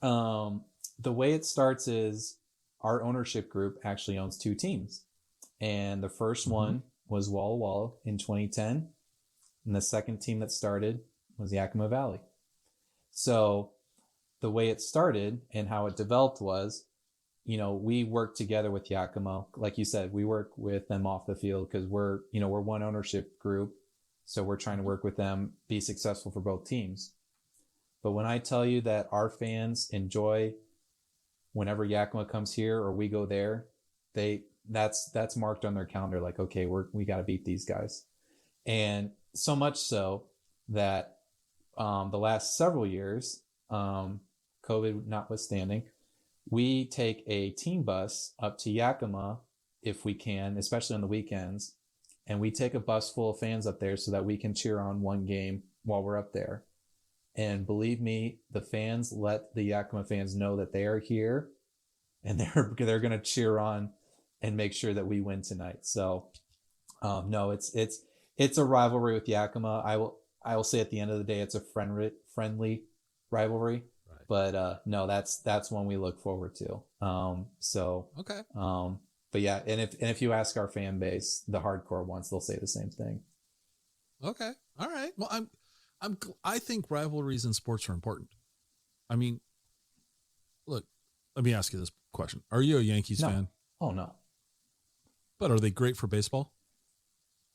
the way it starts is our ownership group actually owns two teams. And the first one was Walla Walla in 2010. And the second team that started was Yakima Valley. So the way it started and how it developed was, we work together with Yakima. Like you said, we work with them off the field because we're one ownership group. So we're trying to work with them, be successful for both teams. But when I tell you that our fans enjoy whenever Yakima comes here or we go there, that's marked on their calendar. Like, okay, we got to beat these guys. And so much so that the last several years, COVID notwithstanding, we take a team bus up to Yakima if we can, especially on the weekends. And we take a bus full of fans up there so that we can cheer on one game while we're up there. And believe me, the fans let the Yakima fans know that they are here and they're going to cheer on and make sure that we win tonight. So, no, it's a rivalry with Yakima. I will say at the end of the day, it's a friendly rivalry, right. But no, that's one we look forward to. Okay. But yeah, and if you ask our fan base, the hardcore ones, they'll say the same thing. Okay. All right. Well, I think rivalries in sports are important. I mean, look, let me ask you this question. Are you a Yankees fan? Oh, no. But are they great for baseball?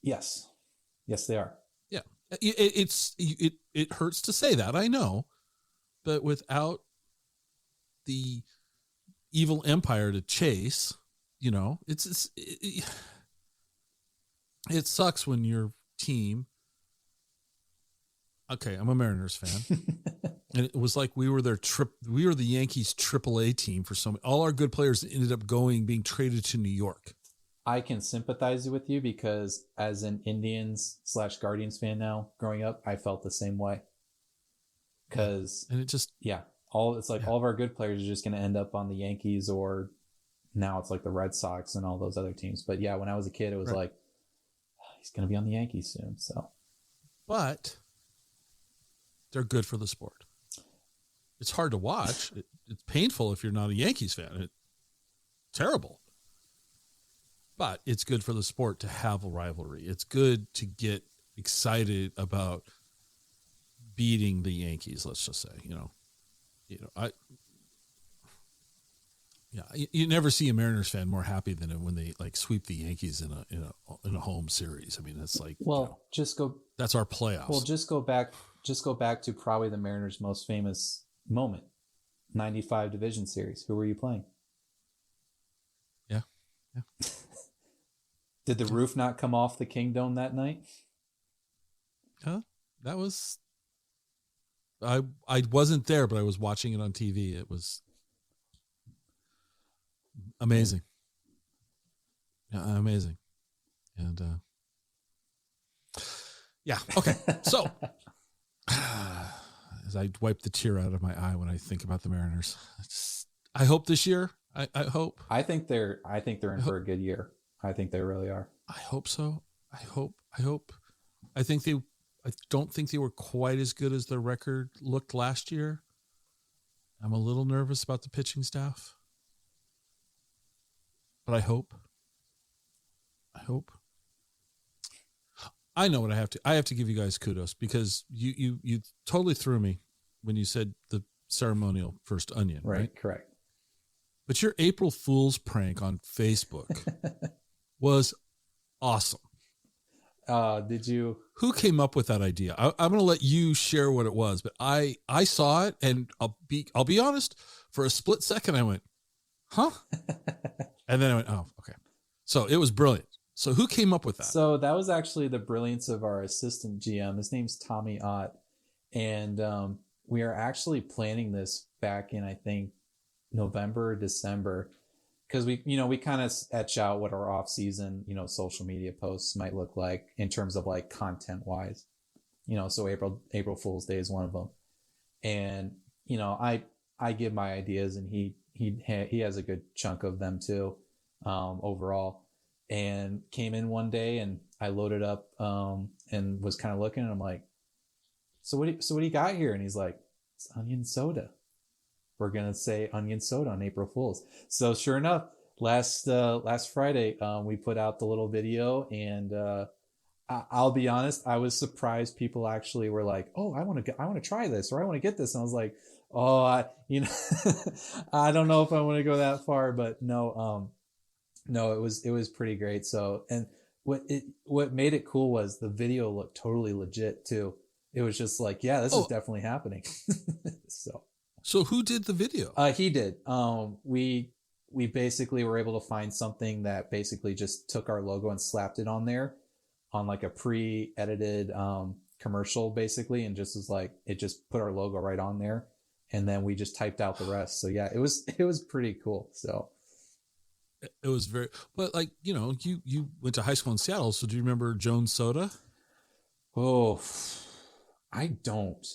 Yes. Yes, they are. Yeah. It hurts to say that, I know. But without the evil empire to chase, it sucks when your team. Okay, I'm a Mariners fan. And it was like we were the Yankees AAA team for all our good players ended up being traded to New York. I can sympathize with you because as an Indians/Guardians fan now growing up, I felt the same way. All of our good players are just going to end up on the Yankees, or now it's like the Red Sox and all those other teams. But yeah, when I was a kid, it was like, he's going to be on the Yankees soon. So, but they're good for the sport. It's hard to watch. It's painful if you're not a Yankees fan. It's terrible. But it's good for the sport to have a rivalry. It's good to get excited about beating the Yankees, let's just say, you never see a Mariners fan more happy than when they sweep the Yankees in a home series. I mean, it's like, that's our playoffs. Well, just go back to probably the Mariners' most famous moment, 95 division series. Who were you playing? Yeah. Did the roof not come off the Kingdome that night? Huh? That was... I wasn't there, but I was watching it on TV. It was amazing. Yeah, amazing. And yeah, okay. So as I wipe the tear out of my eye when I think about the Mariners, I hope this year. I hope. I think they're in for a good year. I think they really are. I hope so. I hope. I don't think they were quite as good as their record looked last year. I'm a little nervous about the pitching staff. But I hope. I know what I have to. I have to give you guys kudos because you totally threw me when you said the ceremonial first onion. Right? Correct. But your April Fool's prank on Facebook was awesome. Did you? Who came up with that idea? I'm going to let you share what it was, but I saw it and I'll be honest. For a split second, I went, "Huh?" And then I went, "Oh, okay." So it was brilliant. So who came up with that? So that was actually the brilliance of our assistant GM. His name's Tommy Ott, and we are actually planning this back in I think November, December. Because we kind of etch out what our off season, social media posts might look like in terms of like content wise, so April Fool's Day is one of them. And, I give my ideas and he has a good chunk of them too, overall, and came in one day and I loaded up, and was kind of looking and I'm like, so what do you got here? And he's like, it's onion soda. We're going to say onion soda on April Fool's. So sure enough, last Friday, we put out the little video and I'll be honest. I was surprised people actually were like, "Oh, I want to try this, or I want to get this." And I was like, "Oh, I don't know if I want to go that far." But no, it was pretty great. So, and what made it cool was the video looked totally legit too. It was just like, yeah, this is definitely happening. So who did the video? He did. We basically were able to find something that basically just took our logo and slapped it on there, on like a pre-edited commercial, basically, and just was like, it just put our logo right on there, and then we just typed out the rest. So yeah, it was pretty cool. So it was very, but like, you went to high school in Seattle, so do you remember Jones Soda? Oh, I don't.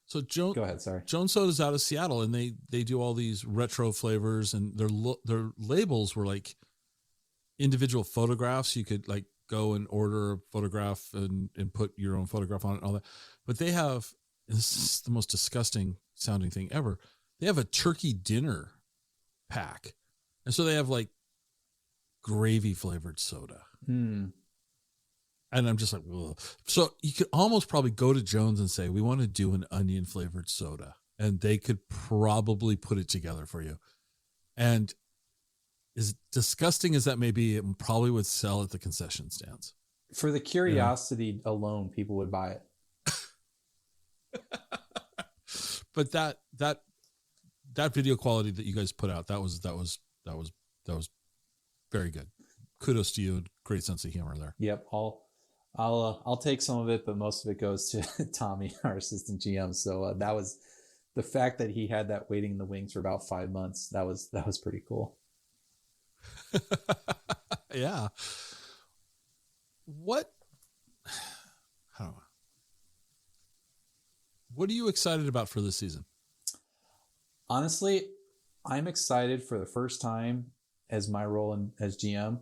So Go ahead. Sorry. Jones Soda's out of Seattle, and they do all these retro flavors, and their labels were like individual photographs. You could like go and order a photograph and put your own photograph on it and all that. But they have, this is the most disgusting sounding thing ever. They have a turkey dinner pack. And so they have like gravy flavored soda. And I'm just like, ugh. So you could almost probably go to Jones and say, we want to do an onion flavored soda. And they could probably put it together for you. And as disgusting as that may be, it probably would sell at the concession stands. For the curiosity alone, people would buy it. But that video quality that you guys put out, that was very good. Kudos to you. Great sense of humor there. Yep. I'll take some of it, but most of it goes to Tommy, our assistant GM. So that was the fact that he had that waiting in the wings for about 5 months. That was pretty cool. Yeah. What are you excited about for this season? Honestly, I'm excited for the first time as my role as GM.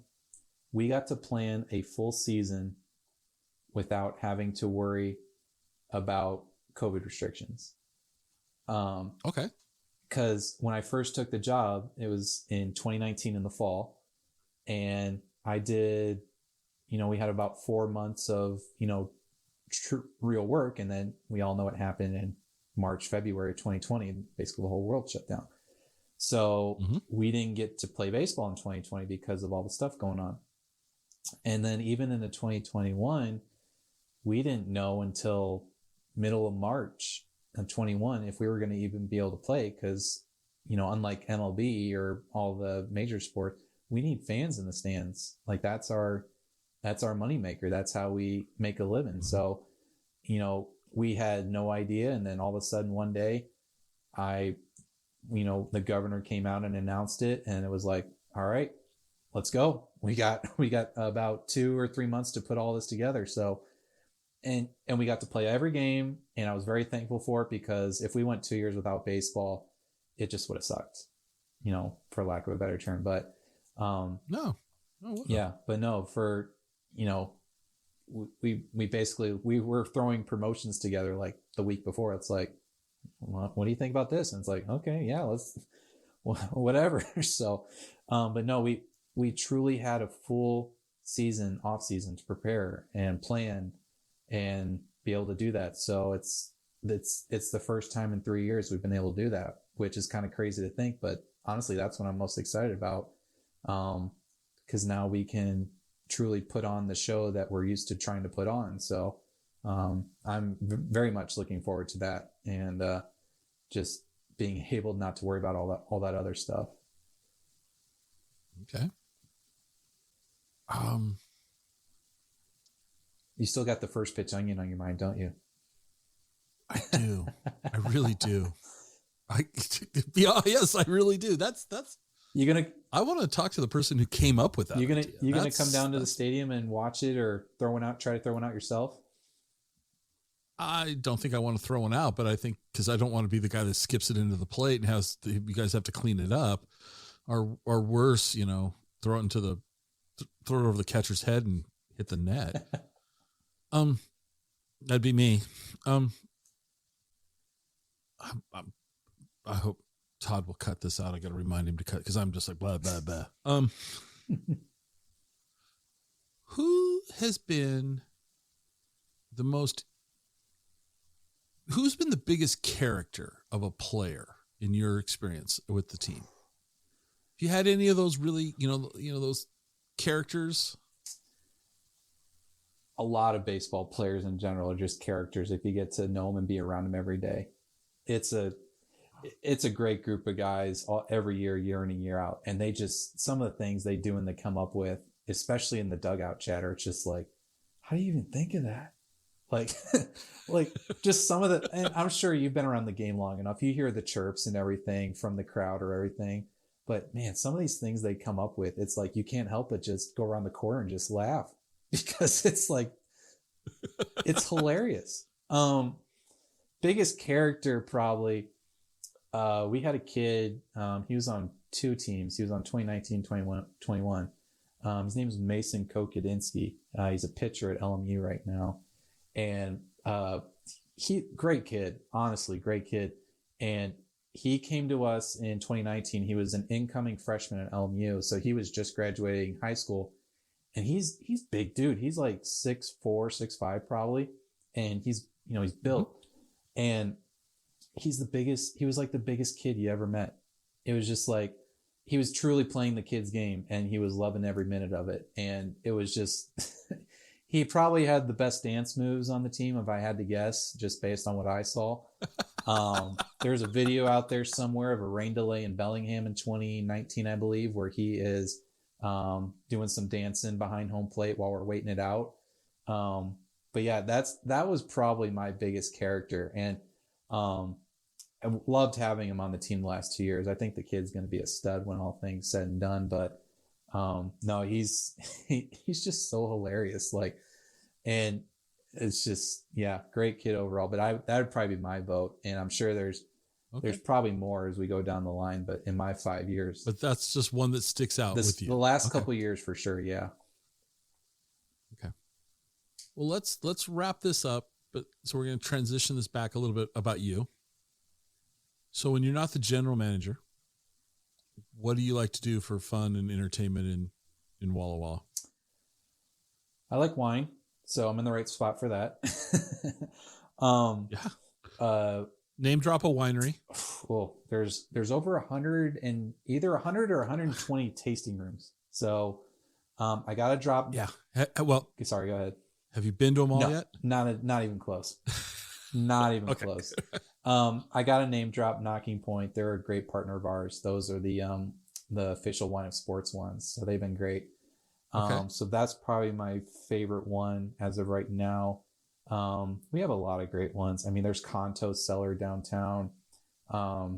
We got to plan a full season without having to worry about COVID restrictions. Okay. Because when I first took the job, it was in 2019 in the fall. And I did, we had about 4 months of, real work. And then we all know what happened in March, February 2020. Basically, the whole world shut down. So we didn't get to play baseball in 2020 because of all the stuff going on. And then even into 2021, we didn't know until middle of March of 21 if we were going to even be able to play because, unlike MLB or all the major sports, we need fans in the stands. Like that's our moneymaker. That's how we make a living. So, we had no idea. And then all of a sudden one day the governor came out and announced it, and it was like, all right, let's go. We got about 2 or 3 months to put all this together. So, and we got to play every game, and I was very thankful for it because if we went 2 years without baseball, it just would have sucked, for lack of a better term. But, we were throwing promotions together like the week before. It's like, well, what do you think about this? And it's like, okay, yeah, let's, whatever. So, but no, we truly had a full off season to prepare and plan and be able to do that. So it's the first time in 3 years we've been able to do that, which is kind of crazy to think, but honestly, that's what I'm most excited about. Cause now we can truly put on the show that we're used to trying to put on. So, I'm very much looking forward to that and, just being able not to worry about all that other stuff. Okay. You still got the first pitch onion on your mind, don't you? I do. I really do. Yes, I really do. That's I want to talk to the person who came up with that. You're gonna come down to the stadium and watch it or try to throw one out yourself? I don't think I want to throw one out, but I think because I don't want to be the guy that skips it into the plate and you guys have to clean it up, or worse, throw it over the catcher's head and hit the net. That'd be me. I hope Todd will cut this out. I got to remind him to cut because I'm just like blah blah blah. Who has been who's been the biggest character of a player in your experience with the team? Have you had any of those really, those characters? A lot of baseball players in general are just characters if you get to know them and be around them every day. It's a great group of guys every year in and year out. And they just, some of the things they do and they come up with, especially in the dugout chatter, it's just like, how do you even think of that? Like, like just some of the, and I'm sure you've been around the game long enough. You hear the chirps and everything from the crowd or everything. But man, some of these things they come up with, it's like, you can't help but just go around the corner and just laugh because it's like, it's hilarious. Biggest character probably, we had a kid, he was on 2 teams. He was on 2019, 21. His name is Mason Kokodinsky. He's a pitcher at LMU right now. And great kid, honestly, great kid. And he came to us in 2019. He was an incoming freshman at LMU. So he was just graduating high school. And he's big dude. He's like 6'4", 6'5", probably. And he's built. Mm-hmm. And he was like the biggest kid you ever met. It was just like, he was truly playing the kid's game and he was loving every minute of it. And it was just, he probably had the best dance moves on the team, if I had to guess, just based on what I saw. There's a video out there somewhere of a rain delay in Bellingham in 2019, I believe, where he is doing some dancing behind home plate while we're waiting it out. But yeah, that was probably my biggest character. And I loved having him on the team the last 2 years. I think the kid's going to be a stud when all things said and done. But no, he's just so hilarious. Like, and it's just, yeah, great kid overall. But that would probably be my vote. And I'm sure there's probably more as we go down the line. But in my 5 years, but that's just one that sticks out with you. The last couple of years for sure. Yeah. Okay. Well, let's wrap this up. But so we're going to transition this back a little bit about you. So when you're not the general manager, what do you like to do for fun and entertainment in Walla Walla? I like wine, so I'm in the right spot for that. Name drop a winery. Well, there's over 100 and either 100 or 120 tasting rooms. So I got to drop. Yeah. Well, sorry, go ahead. Have you been to them all yet? Not even close. Not even close. I got a name drop, Knocking Point. They're a great partner of ours. Those are the official Wine of Sports ones. So they've been great. So that's probably my favorite one as of right now. We have a lot of great ones. I mean, there's Conto Cellar downtown. I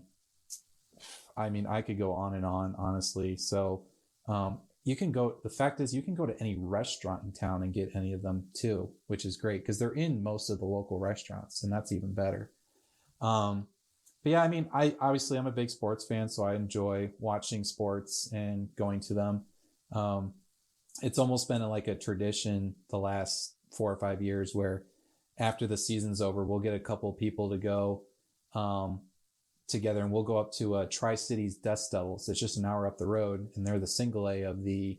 mean, I could go on and on, honestly. So, the fact is you can go to any restaurant in town and get any of them too, which is great because they're in most of the local restaurants and that's even better. But yeah, I mean, I'm a big sports fan, so I enjoy watching sports and going to them. It's almost been like a tradition the last 4 or 5 years where after the season's over, we'll get a couple of people to go, together and we'll go up to Tri-Cities Dust Devils. It's just an hour up the road and they're the single A of the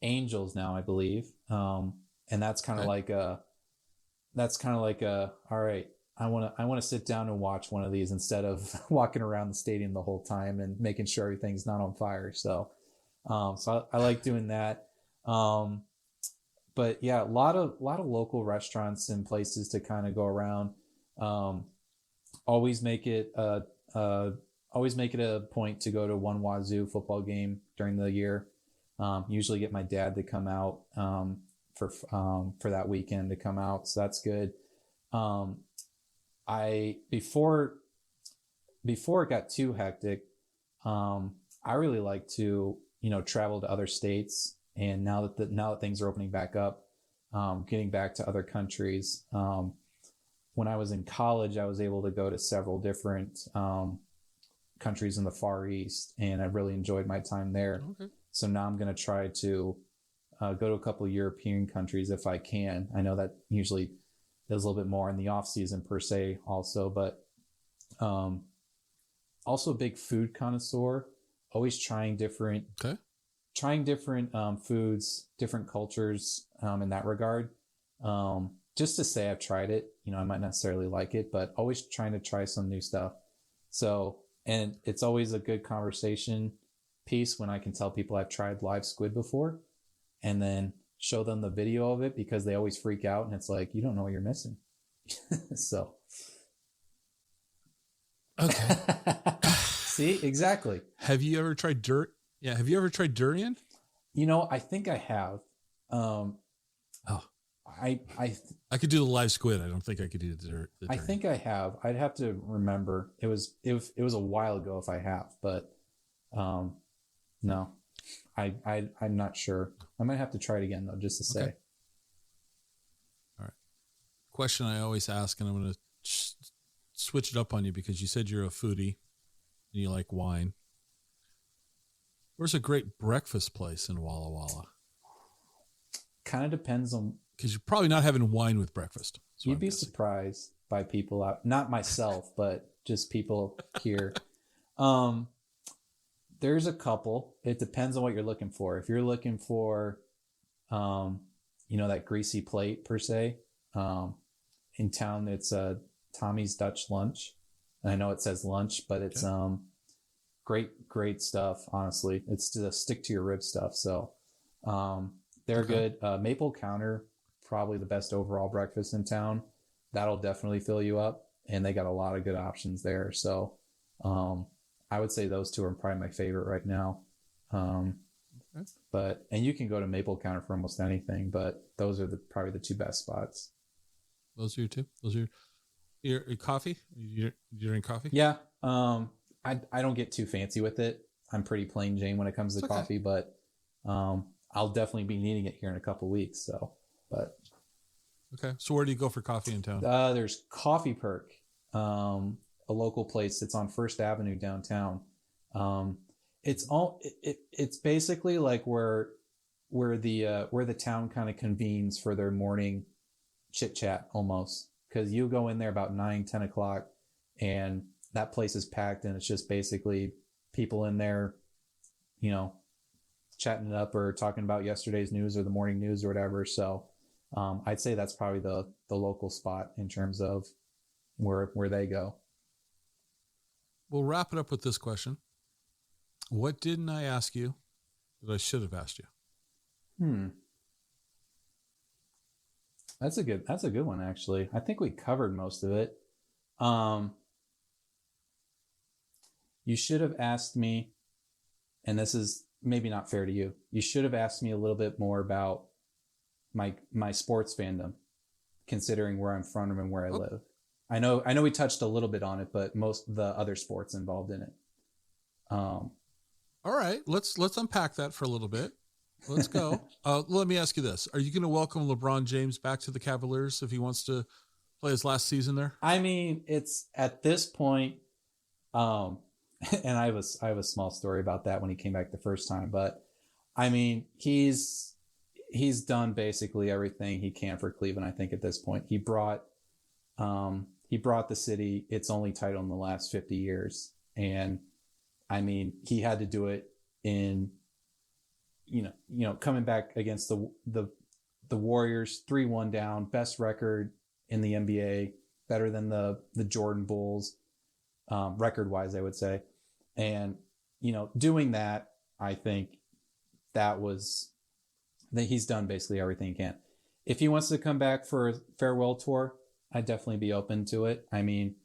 Angels now, I believe. And that's kind of like all right, I want to sit down and watch one of these instead of walking around the stadium the whole time and making sure everything's not on fire. So, I like doing that. But yeah, a lot of local restaurants and places to kind of go around. Always make it a point to go to one Wazoo football game during the year. Usually get my dad to come out for that weekend to come out, so that's good. Before it got too hectic, I really like to travel to other states, and now that things are opening back up, getting back to other countries. When I was in college, I was able to go to several different countries in the Far East, and I really enjoyed my time there. Okay. So now I'm going to try to go to a couple of European countries if I can. I know that usually does a little bit more in the off season per se also, but also a big food connoisseur, always trying different trying different foods, different cultures in that regard. Just to say I've tried it, I might not necessarily like it, but always trying to try some new stuff. So, and it's always a good conversation piece when I can tell people I've tried live squid before and then show them the video of it, because they always freak out and it's like, you don't know what you're missing. So. Okay. See, exactly. Have you ever tried Yeah. Have you ever tried durian? I think I have. I could do the live squid. I don't think I could do the durian. I think I have. I'd have to remember. It was a while ago if I have, but no, I'm not sure. I might have to try it again though, just to say. Okay. All right. Question I always ask, and I'm going to switch it up on you because you said you're a foodie and you like wine. Where's a great breakfast place in Walla Walla? Kind of depends on. Because you're probably not having wine with breakfast. You'd be surprised by people out, not myself, but just people here. There's a couple. It depends on what you're looking for. If you're looking for, that greasy plate per se, in town, it's Tommy's Dutch Lunch. And I know it says lunch, but it's great stuff. Honestly, it's the stick to your rib stuff. So they're good. Maple Counter, probably the best overall breakfast in town. That'll definitely fill you up, and they got a lot of good options there. So I would say those two are probably my favorite right now. But you can go to Maple Counter for almost anything, but those are probably the two best spots. Those are your two. Those are your coffee. You drink coffee? Yeah. I don't get too fancy with it. I'm pretty plain Jane when it comes to coffee, but I'll definitely be needing it here in a couple weeks. So, but okay. So where do you go for coffee in town? There's Coffee Perk, a local place that's on First Avenue downtown. It's basically like where the town kind of convenes for their morning chit chat almost, because you go in there about 9-10 o'clock and that place is packed, and it's just basically people in there, chatting it up or talking about yesterday's news or the morning news or whatever. So I'd say that's probably the local spot in terms of where they go. We'll wrap it up with this question. What didn't I ask you that I should have asked you? That's a good one, actually. I think we covered most of it. You should have asked me, and this is maybe not fair to you, you should have asked me a little bit more about my sports fandom, considering where I'm from and where I live. I know we touched a little bit on it, but most of the other sports involved in it. All right, let's unpack that for a little bit. Let's go. Let me ask you this. Are you going to welcome LeBron James back to the Cavaliers if he wants to play his last season there? I mean, it's at this point, and I have a small story about that when he came back the first time, but I mean, he's done basically everything he can for Cleveland. I think at this point, he brought the city its only title in the last 50 years. And I mean, he had to do it in, coming back against the Warriors, 3-1 down, best record in the NBA, better than the Jordan Bulls, record wise, I would say. And, doing that, I think that he's done basically everything he can. If he wants to come back for a farewell tour, I'd definitely be open to it. I mean,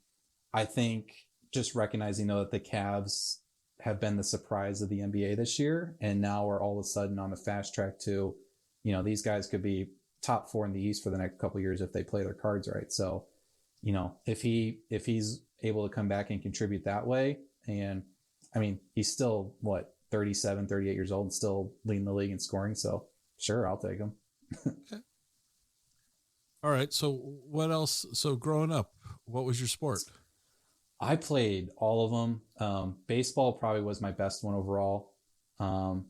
I think just recognizing though that the Cavs have been the surprise of the NBA this year, and now we're all of a sudden on the fast track to, these guys could be top 4 in the East for the next couple of years if they play their cards right. So, if he's able to come back and contribute that way, and I mean, he's still 37, 38 years old and still leading the league in scoring. So sure, I'll take him. Okay. All right. So what else? So growing up, what was your sport? I played all of them. Baseball probably was my best one overall. I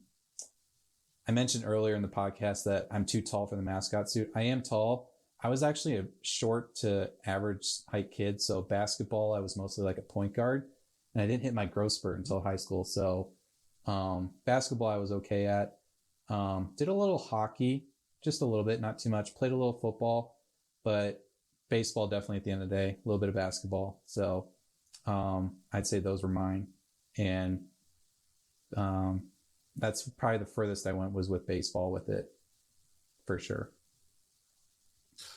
mentioned earlier in the podcast that I'm too tall for the mascot suit. I am tall. I was actually a short to average height kid. So basketball, I was mostly like a point guard, and I didn't hit my growth spurt until high school. So Basketball I was okay at. Did a little hockey, just a little bit, not too much. Played a little football, but baseball definitely at the end of the day. A little bit of basketball. So I'd say those were mine. And that's probably the furthest I went was with baseball with it, for sure.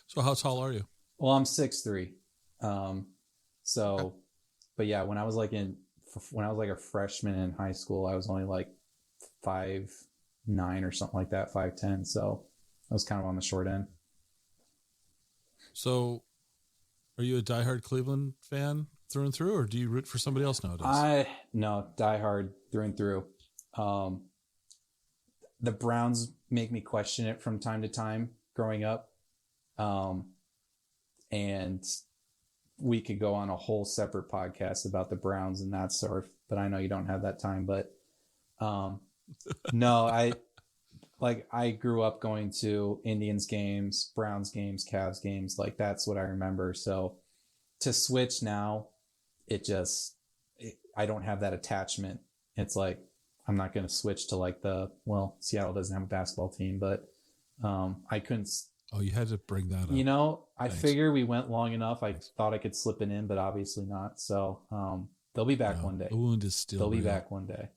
So how tall are you? Well, I'm 6'3". Okay. But yeah, when I was like a freshman in high school, I was only like 5'9" or something like that, 5'10". So I was kind of on the short end. So are you a diehard Cleveland fan through and through, or do you root for somebody else nowadays? No, diehard through and through. The Browns make me question it from time to time growing up. And we could go on a whole separate podcast about the Browns and that sort, but I know you don't have that time. But no, I grew up going to Indians games, Browns games, Cavs games. Like that's what I remember. So to switch now, I don't have that attachment. It's like, I'm not going to switch to Seattle doesn't have a basketball team, but I couldn't. Oh, you had to bring that up. I figure we went long enough. I thought I could slip it in, but obviously not. So they'll be back one day. The wound is still They'll be real. back one day.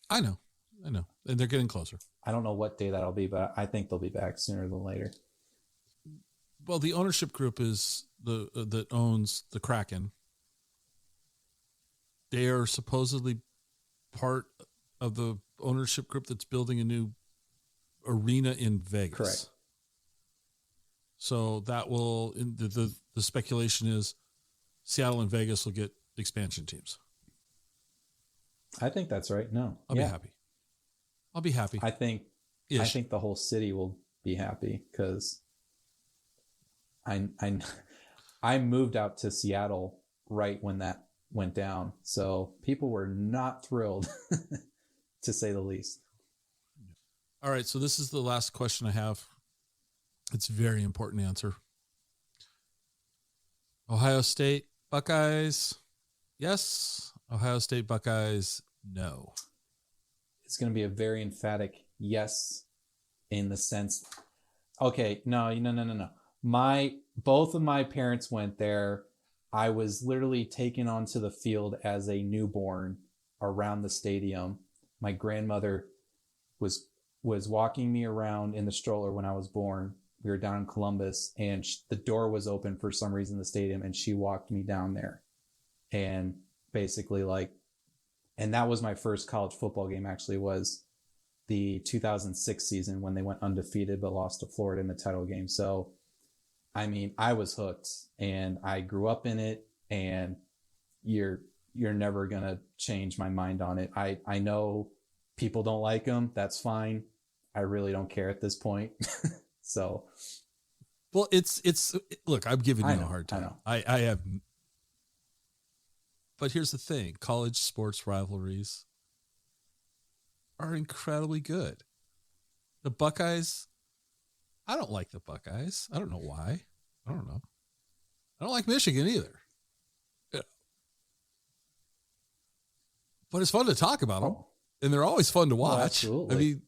I know. And they're getting closer. I don't know what day that'll be, but I think they'll be back sooner than later. Well, the ownership group is that owns the Kraken. They are supposedly part of the ownership group that's building a new arena in Vegas. Correct. So that will, the speculation is Seattle and Vegas will get expansion teams. I think that's right. No, I'll be happy. I think the whole city will be happy because I moved out to Seattle right when that went down. So people were not thrilled to say the least. All right. So this is the last question I have. It's a very important answer. Ohio State Buckeyes. Yes. Ohio State Buckeyes. No. It's going to be a very emphatic yes in the sense. Okay. No. Both of my parents went there. I was literally taken onto the field as a newborn around the stadium. My grandmother was walking me around in the stroller when I was born. We were down in Columbus, and the door was open for some reason in the stadium, and she walked me down there. And basically, and that was my first college football game, actually, was the 2006 season when they went undefeated but lost to Florida in the title game. So, I mean, I was hooked, and I grew up in it, and you're never going to change my mind on it. I know people don't like them. That's fine. I really don't care at this point. So, well, look, I'm giving you a hard time. I have, but here's the thing. College sports rivalries are incredibly good. The Buckeyes, I don't like the Buckeyes. I don't know why. I don't know. I don't like Michigan either. Yeah. But it's fun to talk about them. And they're always fun to watch. Absolutely. I mean,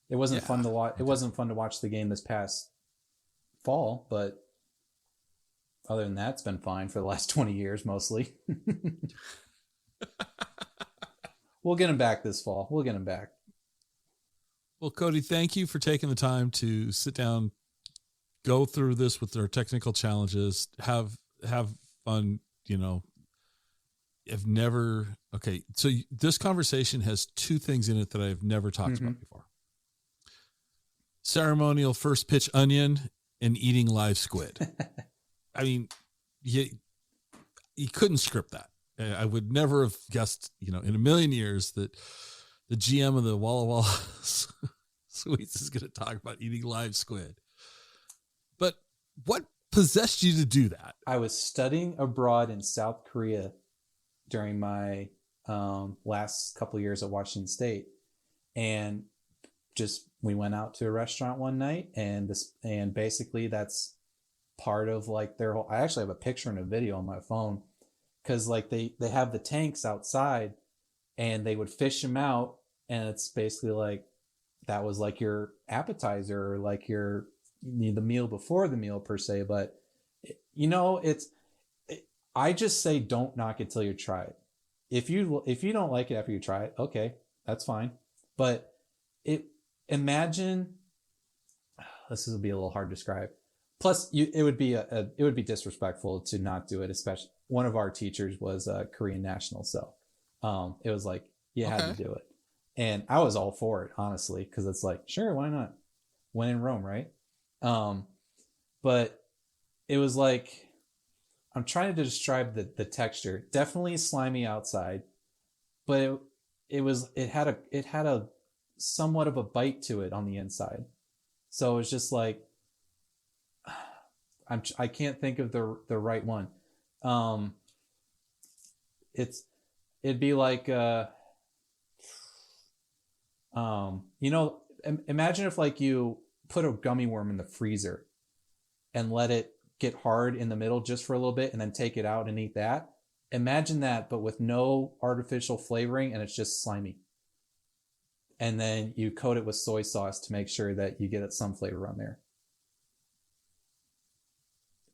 it wasn't fun to watch. It wasn't fun to watch the game this past fall, but other than that, it's been fine for the last 20 years, mostly. We'll get him back this fall. We'll get him back. Well, Cody, thank you for taking the time to sit down, go through this with our technical challenges, have fun, So this conversation has two things in it that I've never talked about before. Ceremonial first pitch onion and eating live squid. I mean, you couldn't script that. I would never have guessed, in a million years that the GM of the Walla Walla Sweets is going to talk about eating live squid. But what possessed you to do that? I was studying abroad in South Korea during my last couple of years at Washington State, and we went out to a restaurant one night, and basically that's part of their whole. I actually have a picture and a video on my phone because they have the tanks outside, and they would fish them out, and it's basically like that was like your appetizer, or like the meal before the meal per se. But I just say don't knock it till you try it. If you don't like it after you try it, okay, that's fine. But imagine, this will be a little hard to describe. Plus, it would be disrespectful to not do it. Especially one of our teachers was a Korean national, so it was like you had to do it, and I was all for it, honestly, because it's like, sure, why not? When in Rome, right? But it was like, I'm trying to describe the texture. Definitely slimy outside, but it had a somewhat of a bite to it on the inside. So it was just like, I can't think of the right one. It'd be like imagine if like you put a gummy worm in the freezer and let it get hard in the middle just for a little bit and then take it out and eat that. Imagine that, but with no artificial flavoring, and it's just slimy. And then you coat it with soy sauce to make sure that you get some flavor on there.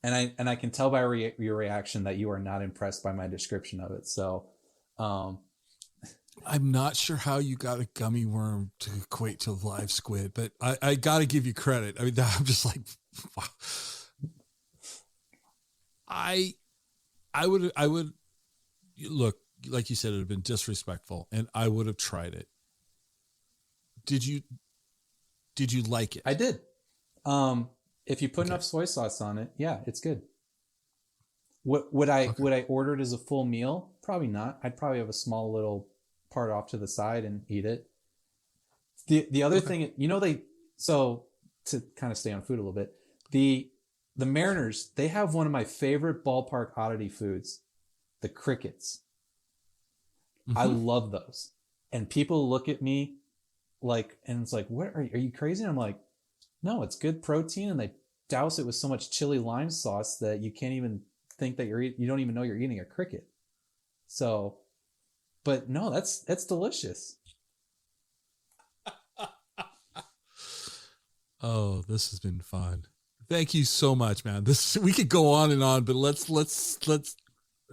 And I can tell by your reaction that you are not impressed by my description of it. So, I'm not sure how you got a gummy worm to equate to a live squid, but I got to give you credit. I mean, I'm just like, wow. I would look, like you said, it would have been disrespectful, and I would have tried it. Did you like it? I did. If you put enough soy sauce on it, yeah, it's good. Would I order it as a full meal? Probably not. I'd probably have a small little part off to the side and eat it. The other thing, so to kind of stay on food a little bit, the Mariners, they have one of my favorite ballpark oddity foods, the crickets. Mm-hmm. I love those. And people look at me like, and it's like, what are you crazy? And I'm like, no, it's good protein, and they douse it with so much chili lime sauce that you can't even think that you don't even know you're eating a cricket. So, but no, that's delicious. Oh, this has been fun. Thank you so much, man. We could go on and on, but let's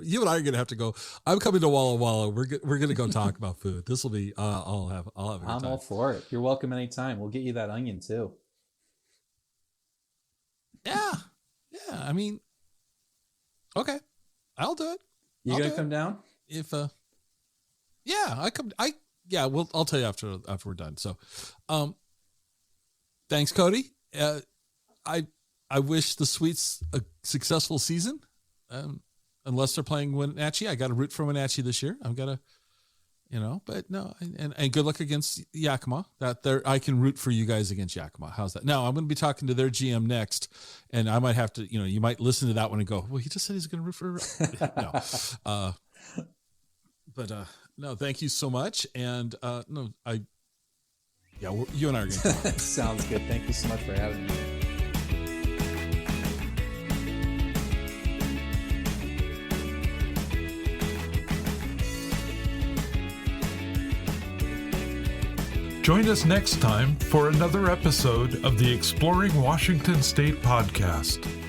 you and I are going to have to go. I'm coming to Walla Walla. We're going to go talk about food. This will be, I'll have a good time. I'm all for it. You're welcome anytime. We'll get you that onion too. Yeah. I mean, okay, I'll do it. You gonna come down? If yeah, I'll tell you after we're done. So, thanks, Cody. I wish the Sweets a successful season. Unless they're playing Wenatchee, I got to root for Wenatchee this year. I've got to, but no, and good luck against Yakima. I can root for you guys against Yakima. How's that? Now I'm going to be talking to their GM next, and I might have to, you might listen to that one and go, well, he just said he's going to root for. No, but no, thank you so much. And you and I are going to. Sounds good. Thank you so much for having me. Join us next time for another episode of the Exploring Washington State podcast.